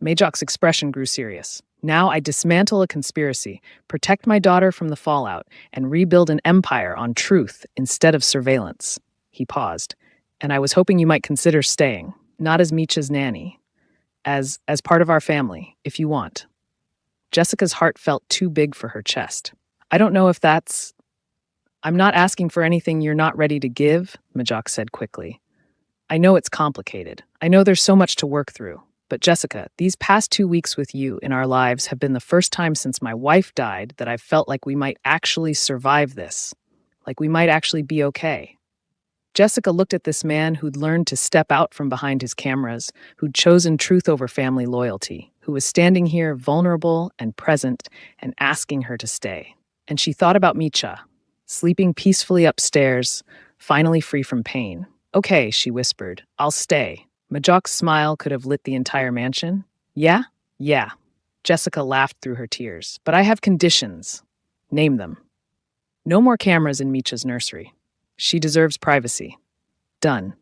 Majok's expression grew serious. Now I dismantle a conspiracy, protect my daughter from the fallout, and rebuild an empire on truth instead of surveillance. He paused. And I was hoping you might consider staying, not as Micha's nanny, as part of our family, if you want. Jessica's heart felt too big for her chest. I don't know if that's... I'm not asking for anything you're not ready to give, Majok said quickly. I know it's complicated. I know there's so much to work through. But Jessica, these past 2 weeks with you in our lives have been the first time since my wife died that I've felt like we might actually survive this. Like we might actually be okay. Jessica looked at this man who'd learned to step out from behind his cameras, who'd chosen truth over family loyalty, who was standing here vulnerable and present and asking her to stay. And she thought about Micha, sleeping peacefully upstairs, finally free from pain. Okay, she whispered, I'll stay. Majok's smile could have lit the entire mansion. Yeah? Yeah. Jessica laughed through her tears. But I have conditions. Name them. No more cameras in Micha's nursery. She deserves privacy. Done.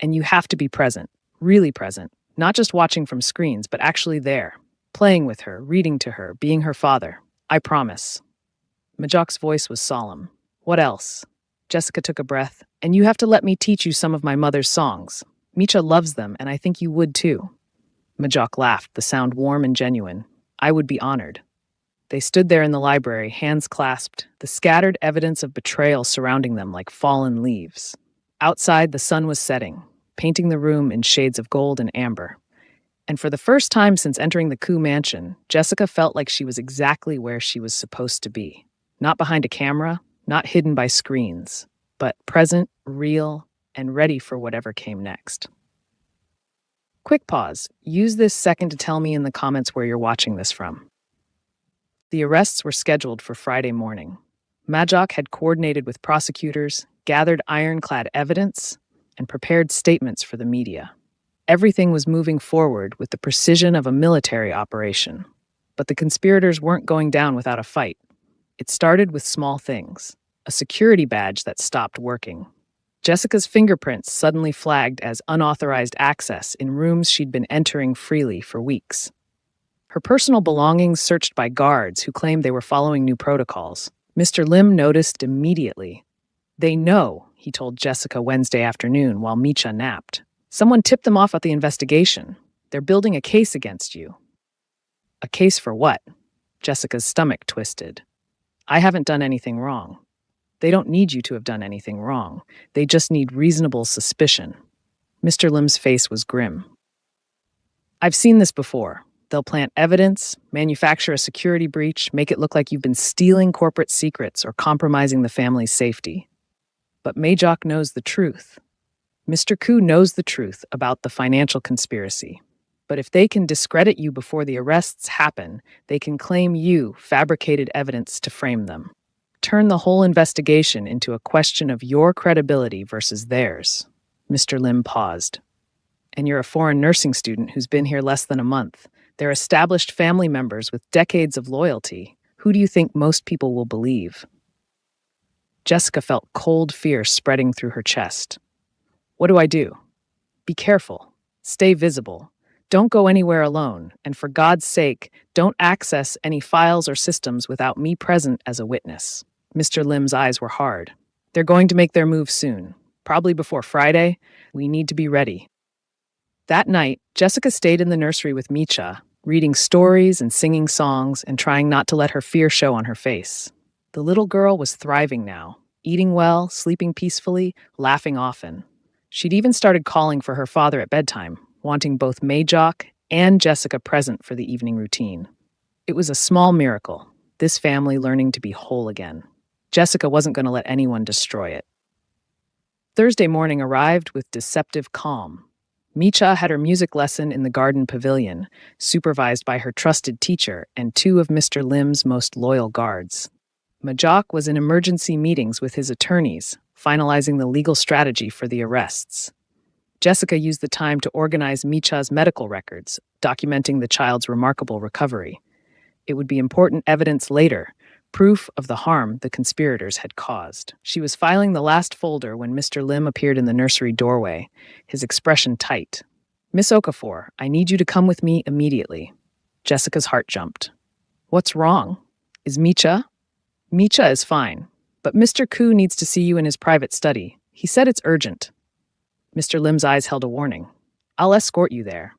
And you have to be present. Really present. Not just watching from screens, but actually there. Playing with her, reading to her, being her father. I promise. Majok's voice was solemn. What else? Jessica took a breath. And you have to let me teach you some of my mother's songs. Micha loves them, and I think you would too. Majok laughed, the sound warm and genuine. I would be honored. They stood there in the library, hands clasped, the scattered evidence of betrayal surrounding them like fallen leaves. Outside, the sun was setting, painting the room in shades of gold and amber. And for the first time since entering the Koo mansion, Jessica felt like she was exactly where she was supposed to be. Not behind a camera, not hidden by screens, but present, real, and ready for whatever came next. Quick pause. Use this second to tell me in the comments where you're watching this from. The arrests were scheduled for Friday morning. Majok had coordinated with prosecutors, gathered ironclad evidence, and prepared statements for the media. Everything was moving forward with the precision of a military operation. But the conspirators weren't going down without a fight. It started with small things. A security badge that stopped working. Jessica's fingerprints suddenly flagged as unauthorized access in rooms she'd been entering freely for weeks. Her personal belongings searched by guards who claimed they were following new protocols. Mr. Lim noticed immediately. They know, he told Jessica Wednesday afternoon while Micha napped. Someone tipped them off at the investigation. They're building a case against you. A case for what? Jessica's stomach twisted. I haven't done anything wrong. They don't need you to have done anything wrong. They just need reasonable suspicion. Mr. Lim's face was grim. I've seen this before. They'll plant evidence, manufacture a security breach, make it look like you've been stealing corporate secrets or compromising the family's safety. But Majok knows the truth. Mr. Koo knows the truth about the financial conspiracy. But if they can discredit you before the arrests happen, they can claim you fabricated evidence to frame them. Turn the whole investigation into a question of your credibility versus theirs. Mr. Lim paused. And you're a foreign nursing student who's been here less than a month. They're established family members with decades of loyalty. Who do you think most people will believe? Jessica felt cold fear spreading through her chest. What do I do? Be careful. Stay visible. Don't go anywhere alone, and for God's sake, don't access any files or systems without me present as a witness. Mr. Lim's eyes were hard. They're going to make their move soon. Probably before Friday. We need to be ready. That night, Jessica stayed in the nursery with Micha, reading stories and singing songs and trying not to let her fear show on her face. The little girl was thriving now, eating well, sleeping peacefully, laughing often. She'd even started calling for her father at bedtime, wanting both Daugh and Jessica present for the evening routine. It was a small miracle, this family learning to be whole again. Jessica wasn't going to let anyone destroy it. Thursday morning arrived with deceptive calm. Micha had her music lesson in the garden pavilion, supervised by her trusted teacher and two of Mr. Lim's most loyal guards. Daugh was in emergency meetings with his attorneys, finalizing the legal strategy for the arrests. Jessica used the time to organize Micha's medical records, documenting the child's remarkable recovery. It would be important evidence later, proof of the harm the conspirators had caused. She was filing the last folder when Mr. Lim appeared in the nursery doorway, his expression tight. Miss Okafor, I need you to come with me immediately. Jessica's heart jumped. What's wrong? Is Micha? Micha is fine, but Mr. Koo needs to see you in his private study. He said it's urgent. Mr. Lim's eyes held a warning. I'll escort you there.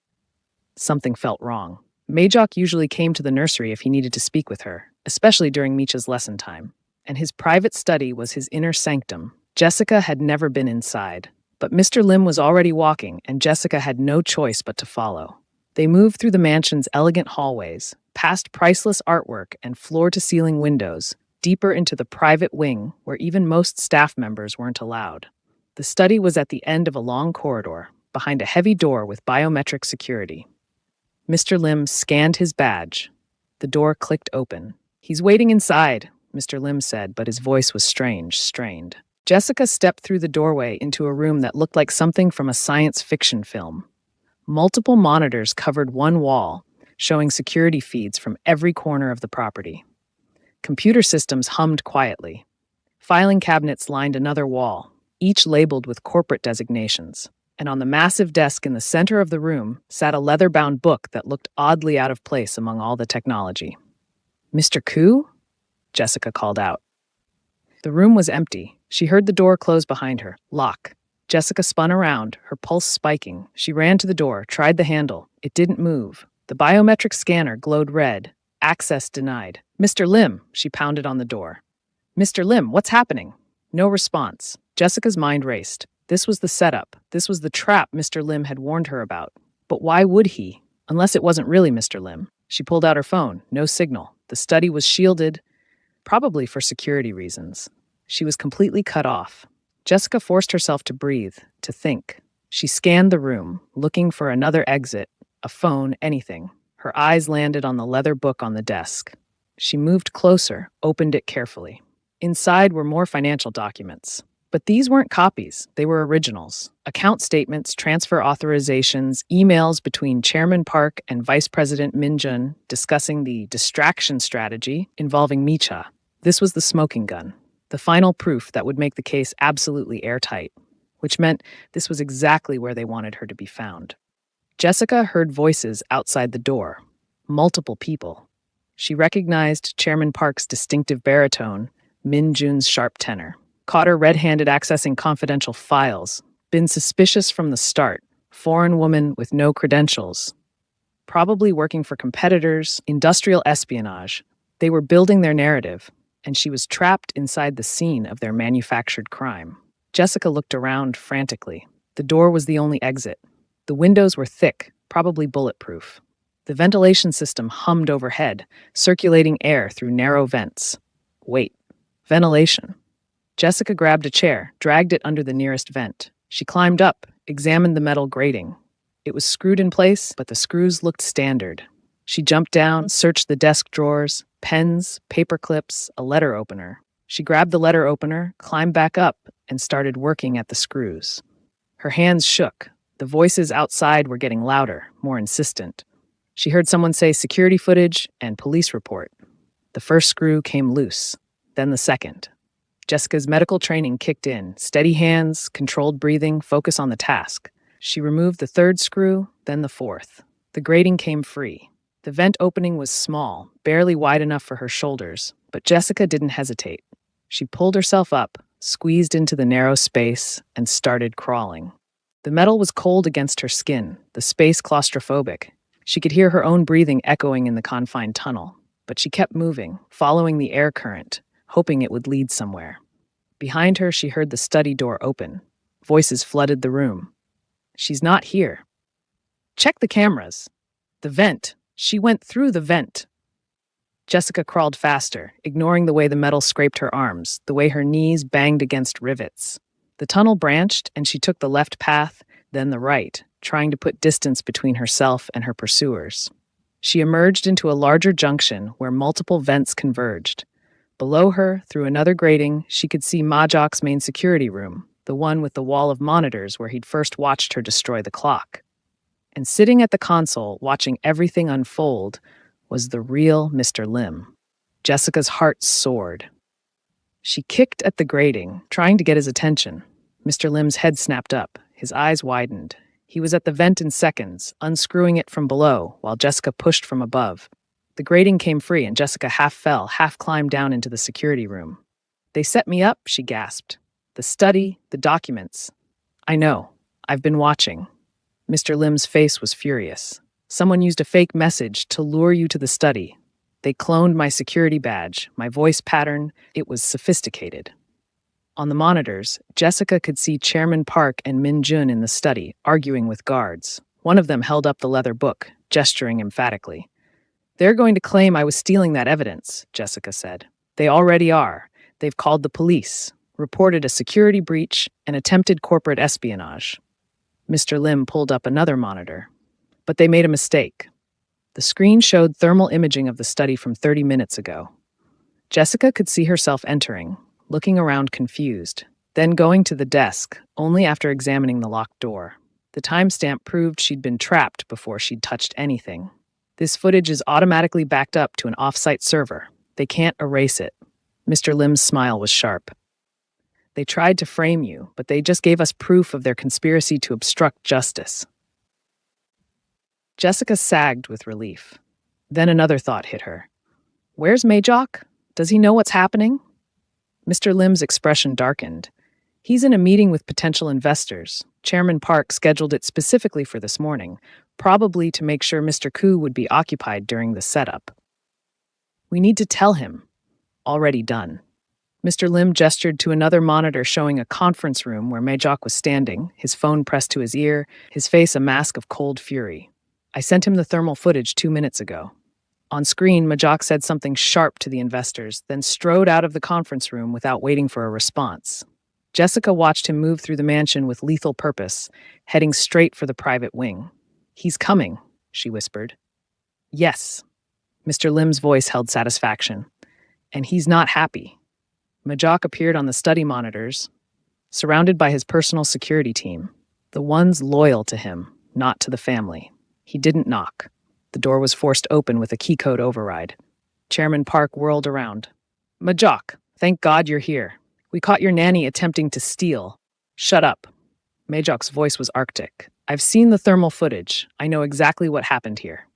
Something felt wrong. Daugh usually came to the nursery if he needed to speak with her, especially during Micha's lesson time, and his private study was his inner sanctum. Jessica had never been inside, but Mr. Lim was already walking, and Jessica had no choice but to follow. They moved through the mansion's elegant hallways, past priceless artwork and floor-to-ceiling windows, deeper into the private wing where even most staff members weren't allowed. The study was at the end of a long corridor, behind a heavy door with biometric security. Mr. Lim scanned his badge. The door clicked open. He's waiting inside, Mr. Lim said, but his voice was strained. Jessica stepped through the doorway into a room that looked like something from a science fiction film. Multiple monitors covered one wall, showing security feeds from every corner of the property. Computer systems hummed quietly. Filing cabinets lined another wall, each labeled with corporate designations. And on the massive desk in the center of the room sat a leather-bound book that looked oddly out of place among all the technology. Mr. Koo? Jessica called out. The room was empty. She heard the door close behind her. Lock. Jessica spun around, her pulse spiking. She ran to the door, tried the handle. It didn't move. The biometric scanner glowed red. Access denied. Mr. Lim, she pounded on the door. Mr. Lim, what's happening? No response. Jessica's mind raced. This was the setup. This was the trap Mr. Lim had warned her about. But why would he? Unless it wasn't really Mr. Lim. She pulled out her phone. No signal. The study was shielded, probably for security reasons. She was completely cut off. Jessica forced herself to breathe, to think. She scanned the room, looking for another exit, a phone, anything. Her eyes landed on the leather book on the desk. She moved closer, opened it carefully. Inside were more financial documents. But these weren't copies, they were originals. Account statements, transfer authorizations, emails between Chairman Park and Vice President Min-jun discussing the distraction strategy involving Micha. This was the smoking gun, the final proof that would make the case absolutely airtight, which meant this was exactly where they wanted her to be found. Jessica heard voices outside the door, multiple people. She recognized Chairman Park's distinctive baritone, Min-jun's sharp tenor. Caught her red-handed accessing confidential files, been suspicious from the start, foreign woman with no credentials, probably working for competitors, industrial espionage. They were building their narrative, and she was trapped inside the scene of their manufactured crime. Jessica looked around frantically. The door was the only exit. The windows were thick, probably bulletproof. The ventilation system hummed overhead, circulating air through narrow vents. Wait, ventilation. Jessica grabbed a chair, dragged it under the nearest vent. She climbed up, examined the metal grating. It was screwed in place, but the screws looked standard. She jumped down, searched the desk drawers, pens, paper clips, a letter opener. She grabbed the letter opener, climbed back up, and started working at the screws. Her hands shook. The voices outside were getting louder, more insistent. She heard someone say security footage and police report. The first screw came loose, then the second. Jessica's medical training kicked in. Steady hands, controlled breathing, focus on the task. She removed the third screw, then the fourth. The grating came free. The vent opening was small, barely wide enough for her shoulders, but Jessica didn't hesitate. She pulled herself up, squeezed into the narrow space, and started crawling. The metal was cold against her skin, the space claustrophobic. She could hear her own breathing echoing in the confined tunnel, but she kept moving, following the air current, hoping it would lead somewhere. Behind her, she heard the study door open. Voices flooded the room. She's not here. Check the cameras. The vent. She went through the vent. Jessica crawled faster, ignoring the way the metal scraped her arms, the way her knees banged against rivets. The tunnel branched, and she took the left path, then the right, trying to put distance between herself and her pursuers. She emerged into a larger junction where multiple vents converged. Below her, through another grating, she could see Majok's main security room, the one with the wall of monitors where he'd first watched her destroy the clock. And sitting at the console, watching everything unfold, was the real Mr. Lim. Jessica's heart soared. She kicked at the grating, trying to get his attention. Mr. Lim's head snapped up, his eyes widened. He was at the vent in seconds, unscrewing it from below, while Jessica pushed from above. The grating came free, and Jessica half fell, half climbed down into the security room. They set me up, she gasped. The study, the documents. I know. I've been watching. Mr. Lim's face was furious. Someone used a fake message to lure you to the study. They cloned my security badge, my voice pattern. It was sophisticated. On the monitors, Jessica could see Chairman Park and Min Jun in the study, arguing with guards. One of them held up the leather book, gesturing emphatically. They're going to claim I was stealing that evidence, Jessica said. They already are. They've called the police, reported a security breach, and attempted corporate espionage. Mr. Lim pulled up another monitor. But they made a mistake. The screen showed thermal imaging of the study from 30 minutes ago. Jessica could see herself entering, looking around confused, then going to the desk, only after examining the locked door. The timestamp proved she'd been trapped before she'd touched anything. This footage is automatically backed up to an off-site server. They can't erase it. Mr. Lim's smile was sharp. They tried to frame you, but they just gave us proof of their conspiracy to obstruct justice. Jessica sagged with relief. Then another thought hit her. Where's Majok? Does he know what's happening? Mr. Lim's expression darkened. He's in a meeting with potential investors. Chairman Park scheduled it specifically for this morning, probably to make sure Mr. Koo would be occupied during the setup. We need to tell him. Already done. Mr. Lim gestured to another monitor showing a conference room where Majok was standing, his phone pressed to his ear, his face a mask of cold fury. I sent him the thermal footage 2 minutes ago. On screen, Majok said something sharp to the investors, then strode out of the conference room without waiting for a response. Jessica watched him move through the mansion with lethal purpose, heading straight for the private wing. He's coming, she whispered. Yes. Mr. Lim's voice held satisfaction. And he's not happy. Majok appeared on the study monitors, surrounded by his personal security team, the ones loyal to him, not to the family. He didn't knock. The door was forced open with a key code override. Chairman Park whirled around. Majok, thank God you're here. We caught your nanny attempting to steal. Shut up. Majok's voice was arctic. I've seen the thermal footage. I know exactly what happened here.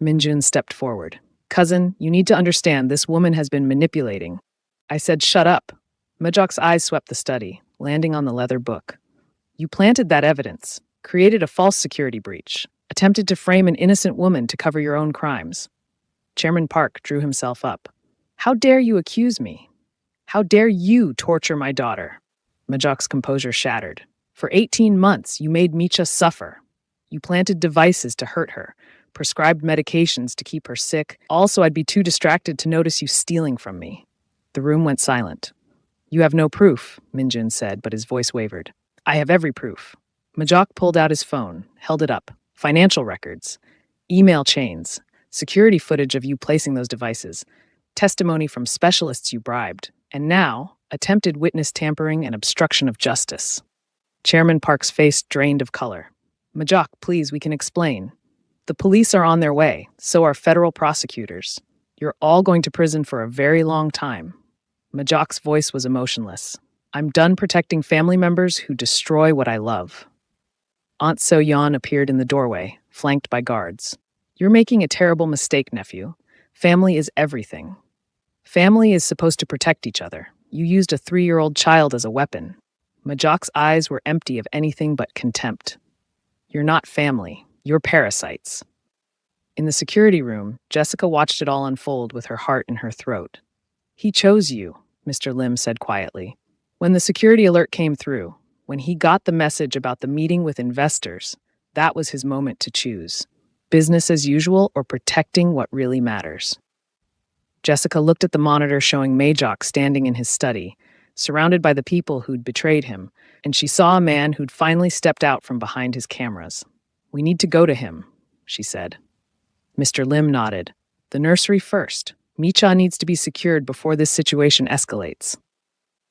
Minjun stepped forward. Cousin, you need to understand this woman has been manipulating. I said shut up. Majok's eyes swept the study, landing on the leather book. You planted that evidence, created a false security breach, attempted to frame an innocent woman to cover your own crimes. Chairman Park drew himself up. How dare you accuse me? How dare you torture my daughter? Majok's composure shattered. For 18 months, you made Micha suffer. You planted devices to hurt her, prescribed medications to keep her sick. Also, I'd be too distracted to notice you stealing from me. The room went silent. You have no proof, Minjun said, but his voice wavered. I have every proof. Majok pulled out his phone, held it up. Financial records, email chains, security footage of you placing those devices, testimony from specialists you bribed, and now, attempted witness tampering and obstruction of justice. Chairman Park's face drained of color. Majok, please, we can explain. The police are on their way, so are federal prosecutors. You're all going to prison for a very long time. Majok's voice was emotionless. I'm done protecting family members who destroy what I love. Aunt So-yeon appeared in the doorway, flanked by guards. You're making a terrible mistake, nephew. Family is everything. Family is supposed to protect each other. You used a 3-year-old child as a weapon. Majok's eyes were empty of anything but contempt. You're not family. You're parasites. In the security room, Jessica watched it all unfold with her heart in her throat. He chose you, Mr. Lim said quietly. When the security alert came through, when he got the message about the meeting with investors, that was his moment to choose. Business as usual or protecting what really matters. Jessica looked at the monitor showing Majok standing in his study, surrounded by the people who'd betrayed him, and she saw a man who'd finally stepped out from behind his cameras. We need to go to him, she said. Mr. Lim nodded. The nursery first. Micha needs to be secured before this situation escalates.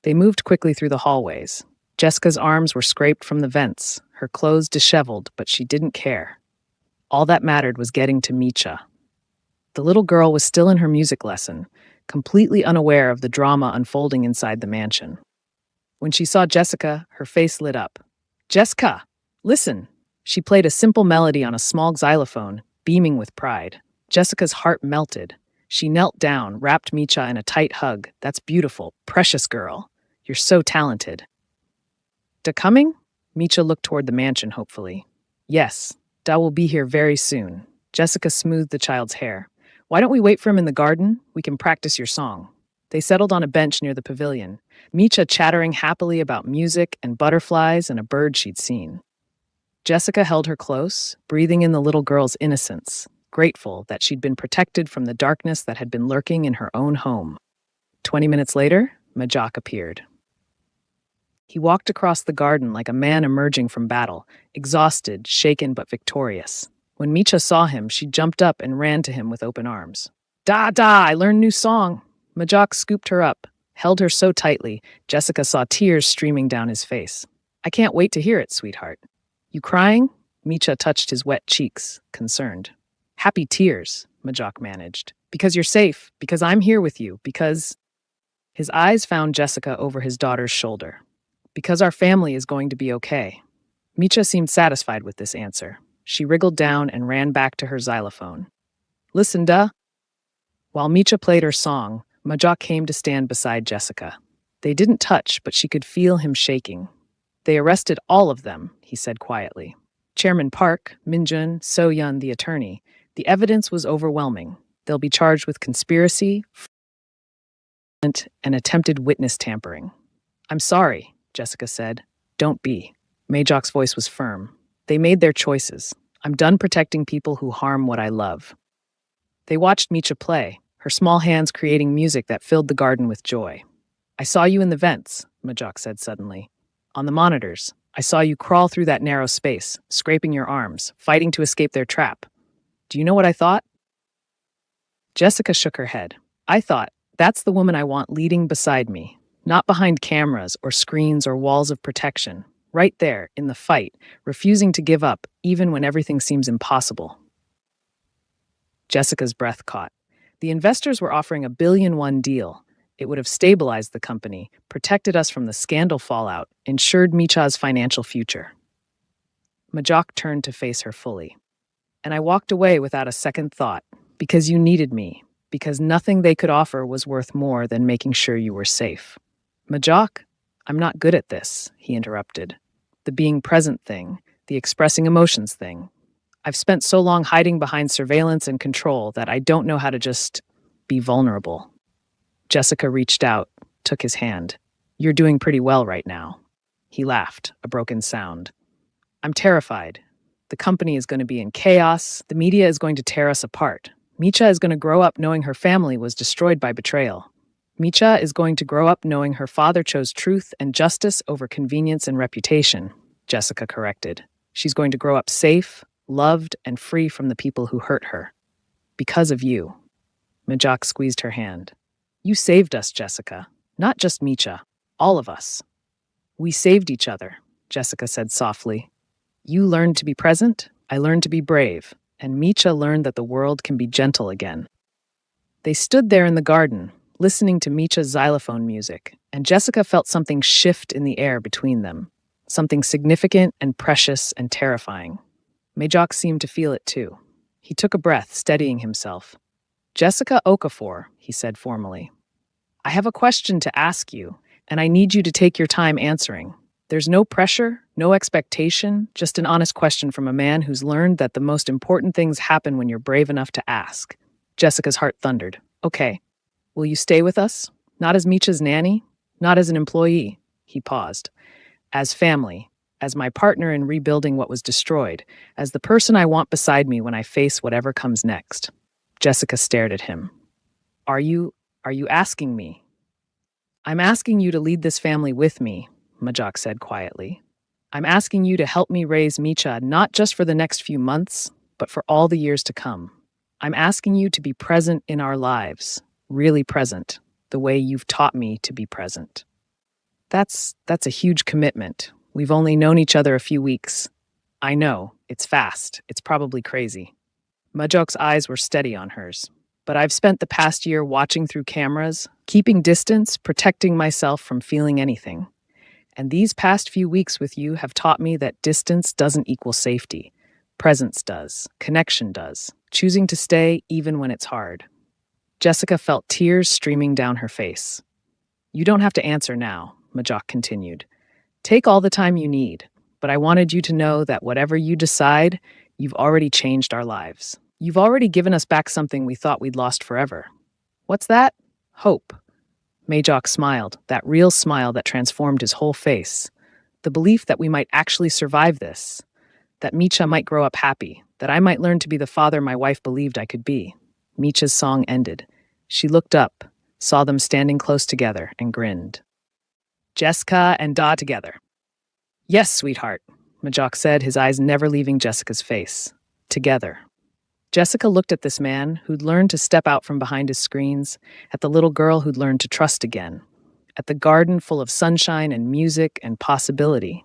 They moved quickly through the hallways. Jessica's arms were scraped from the vents, her clothes disheveled, but she didn't care. All that mattered was getting to Micha. The little girl was still in her music lesson, completely unaware of the drama unfolding inside the mansion. When she saw Jessica, her face lit up. Jessica, listen! She played a simple melody on a small xylophone, beaming with pride. Jessica's heart melted. She knelt down, wrapped Micha in a tight hug. That's beautiful, precious girl. You're so talented. Daugh coming? Micha looked toward the mansion hopefully. Yes, Daugh will be here very soon. Jessica smoothed the child's hair. Why don't we wait for him in the garden? We can practice your song. They settled on a bench near the pavilion, Micha chattering happily about music and butterflies and a bird she'd seen. Jessica held her close, breathing in the little girl's innocence, grateful that she'd been protected from the darkness that had been lurking in her own home. 20 minutes later, Majok appeared. He walked across the garden like a man emerging from battle, exhausted, shaken but victorious. When Micha saw him, she jumped up and ran to him with open arms. Daugh, I learned a new song. Majok scooped her up, held her so tightly, Jessica saw tears streaming down his face. I can't wait to hear it, sweetheart. You crying? Micha touched his wet cheeks, concerned. Happy tears, Majok managed. Because you're safe, because I'm here with you, because... His eyes found Jessica over his daughter's shoulder. Because our family is going to be okay. Micha seemed satisfied with this answer. She wriggled down and ran back to her xylophone. Listen, Daugh. While Micha played her song, Majok came to stand beside Jessica. They didn't touch, but she could feel him shaking. They arrested all of them, he said quietly. Chairman Park, Minjun, So-yeon, the attorney. The evidence was overwhelming. They'll be charged with conspiracy, fraud, and attempted witness tampering. I'm sorry, Jessica said. Don't be. Majok's voice was firm. They made their choices. I'm done protecting people who harm what I love. They watched Micha play, her small hands creating music that filled the garden with joy. I saw you in the vents, Majok said suddenly. On the monitors, I saw you crawl through that narrow space, scraping your arms, fighting to escape their trap. Do you know what I thought? Jessica shook her head. I thought, that's the woman I want leading beside me, not behind cameras or screens or walls of protection, right there in the fight, refusing to give up even when everything seems impossible. Jessica's breath caught. The investors were offering $1 billion deal. It would have stabilized the company, protected us from the scandal fallout, ensured Micha's financial future. Majok turned to face her fully. And I walked away without a second thought, because you needed me, because nothing they could offer was worth more than making sure you were safe. Majok, I'm not good at this, he interrupted. The being present thing, the expressing emotions thing. I've spent so long hiding behind surveillance and control that I don't know how to just be vulnerable. Jessica reached out, took his hand. You're doing pretty well right now. He laughed, a broken sound. I'm terrified. The company is going to be in chaos. The media is going to tear us apart. Micha is going to grow up knowing her family was destroyed by betrayal. Micha is going to grow up knowing her father chose truth and justice over convenience and reputation, Jessica corrected. She's going to grow up safe, loved, and free from the people who hurt her. Because of you. Majok squeezed her hand. You saved us, Jessica. Not just Micha. All of us. We saved each other, Jessica said softly. You learned to be present, I learned to be brave, and Micha learned that the world can be gentle again. They stood there in the garden, listening to Micha's xylophone music, and Jessica felt something shift in the air between them, something significant and precious and terrifying. Majok seemed to feel it too. He took a breath, steadying himself. Jessica Okafor, he said formally. I have a question to ask you, and I need you to take your time answering. There's no pressure, no expectation, just an honest question from a man who's learned that the most important things happen when you're brave enough to ask. Jessica's heart thundered. Okay. Will you stay with us? Not as Micha's nanny, not as an employee. He paused. As family, as my partner in rebuilding what was destroyed, as the person I want beside me when I face whatever comes next. Jessica stared at him. Are you asking me? I'm asking you to lead this family with me, Majok said quietly. I'm asking you to help me raise Micha not just for the next few months, but for all the years to come. I'm asking you to be present in our lives, really present, the way you've taught me to be present. That's a huge commitment. We've only known each other a few weeks. I know, it's fast, it's probably crazy. Majok's eyes were steady on hers. But I've spent the past year watching through cameras, keeping distance, protecting myself from feeling anything. And these past few weeks with you have taught me that distance doesn't equal safety. Presence does. Connection does. Choosing to stay even when it's hard. Jessica felt tears streaming down her face. You don't have to answer now, Majok continued. Take all the time you need, but I wanted you to know that whatever you decide, you've already changed our lives. You've already given us back something we thought we'd lost forever. What's that? Hope. Majok smiled, that real smile that transformed his whole face. The belief that we might actually survive this, that Micha might grow up happy, that I might learn to be the father my wife believed I could be. Micha's song ended. She looked up, saw them standing close together, and grinned. Jessica and Daugh together. Yes, sweetheart, Majok said, his eyes never leaving Jessica's face. Together. Jessica looked at this man who'd learned to step out from behind his screens, at the little girl who'd learned to trust again, at the garden full of sunshine and music and possibility.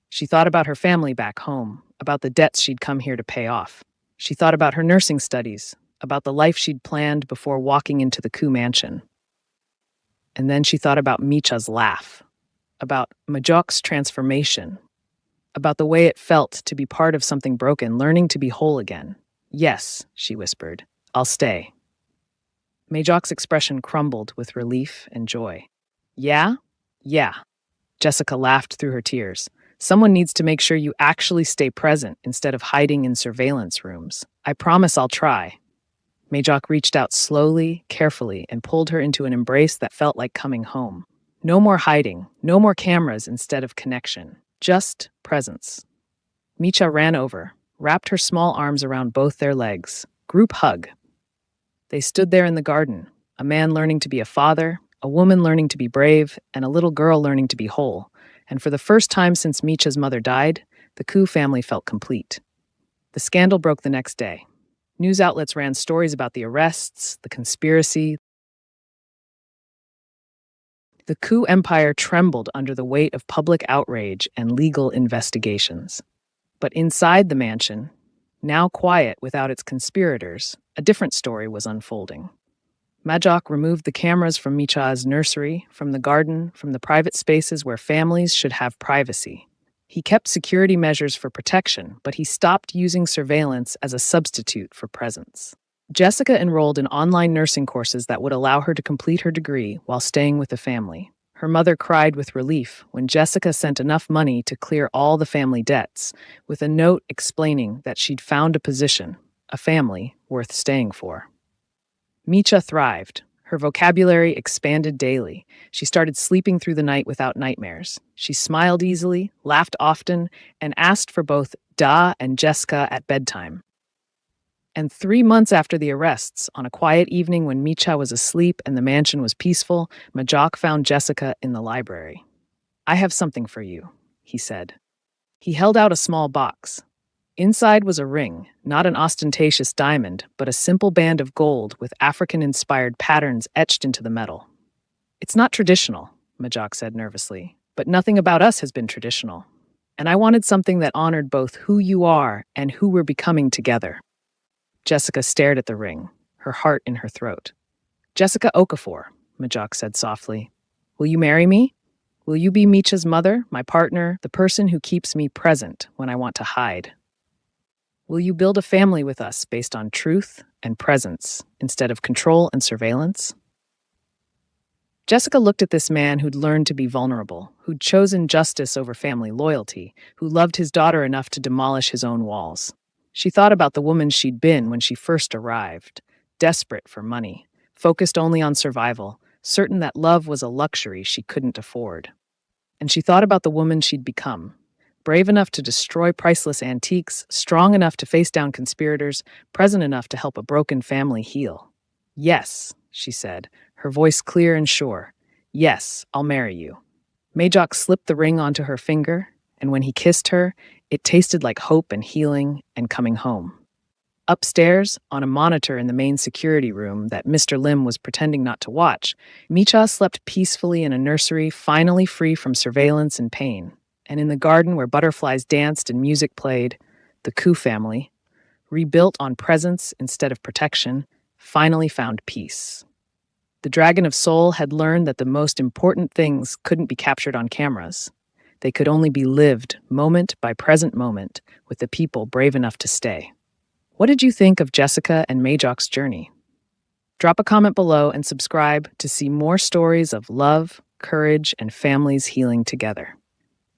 She thought about her family back home, about the debts she'd come here to pay off. She thought about her nursing studies, about the life she'd planned before walking into the Koo mansion. And then she thought about Micha's laugh, about Majok's transformation, about the way it felt to be part of something broken, learning to be whole again. Yes, she whispered, I'll stay. Majok's expression crumbled with relief and joy. Yeah? Yeah. Jessica laughed through her tears. Someone needs to make sure you actually stay present instead of hiding in surveillance rooms. I promise I'll try. Majok reached out slowly, carefully, and pulled her into an embrace that felt like coming home. No more hiding, no more cameras instead of connection. Just presence. Micha ran over, wrapped her small arms around both their legs. Group hug. They stood there in the garden, a man learning to be a father, a woman learning to be brave, and a little girl learning to be whole. And for the first time since Micha's mother died, the Koo family felt complete. The scandal broke the next day. News outlets ran stories about the arrests, the conspiracy. The Koo empire trembled under the weight of public outrage and legal investigations. But inside the mansion, now quiet without its conspirators, a different story was unfolding. Majok removed the cameras from Micha's nursery, from the garden, from the private spaces where families should have privacy. He kept security measures for protection, but he stopped using surveillance as a substitute for presence. Jessica enrolled in online nursing courses that would allow her to complete her degree while staying with the family. Her mother cried with relief when Jessica sent enough money to clear all the family debts, with a note explaining that she'd found a position, a family, worth staying for. Micha thrived. Her vocabulary expanded daily. She started sleeping through the night without nightmares. She smiled easily, laughed often, and asked for both Daugh and Jessica at bedtime. And 3 months after the arrests, on a quiet evening when Micha was asleep and the mansion was peaceful, Majok found Jessica in the library. I have something for you, he said. He held out a small box. Inside was a ring, not an ostentatious diamond, but a simple band of gold with African-inspired patterns etched into the metal. It's not traditional, Majok said nervously, but nothing about us has been traditional. And I wanted something that honored both who you are and who we're becoming together. Jessica stared at the ring, her heart in her throat. Jessica Okafor, Majok said softly. Will you marry me? Will you be Micha's mother, my partner, the person who keeps me present when I want to hide? Will you build a family with us based on truth and presence instead of control and surveillance? Jessica looked at this man who'd learned to be vulnerable, who'd chosen justice over family loyalty, who loved his daughter enough to demolish his own walls. She thought about the woman she'd been when she first arrived, desperate for money, focused only on survival, certain that love was a luxury she couldn't afford. And she thought about the woman she'd become, brave enough to destroy priceless antiques, strong enough to face down conspirators, present enough to help a broken family heal. Yes, she said, her voice clear and sure. Yes, I'll marry you. Majok slipped the ring onto her finger, and when he kissed her, it tasted like hope and healing and coming home. Upstairs, on a monitor in the main security room that Mr. Lim was pretending not to watch, Micha slept peacefully in a nursery, finally free from surveillance and pain. And in the garden where butterflies danced and music played, the Ku family, rebuilt on presence instead of protection, finally found peace. The Dragon of Soul had learned that the most important things couldn't be captured on cameras. They could only be lived moment by present moment with the people brave enough to stay. What did you think of Jessica and Majok's journey? Drop a comment below and subscribe to see more stories of love, courage, and families healing together.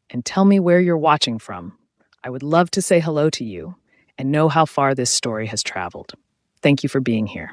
And tell me where you're watching from. I would love to say hello to you and know how far this story has traveled. Thank you for being here.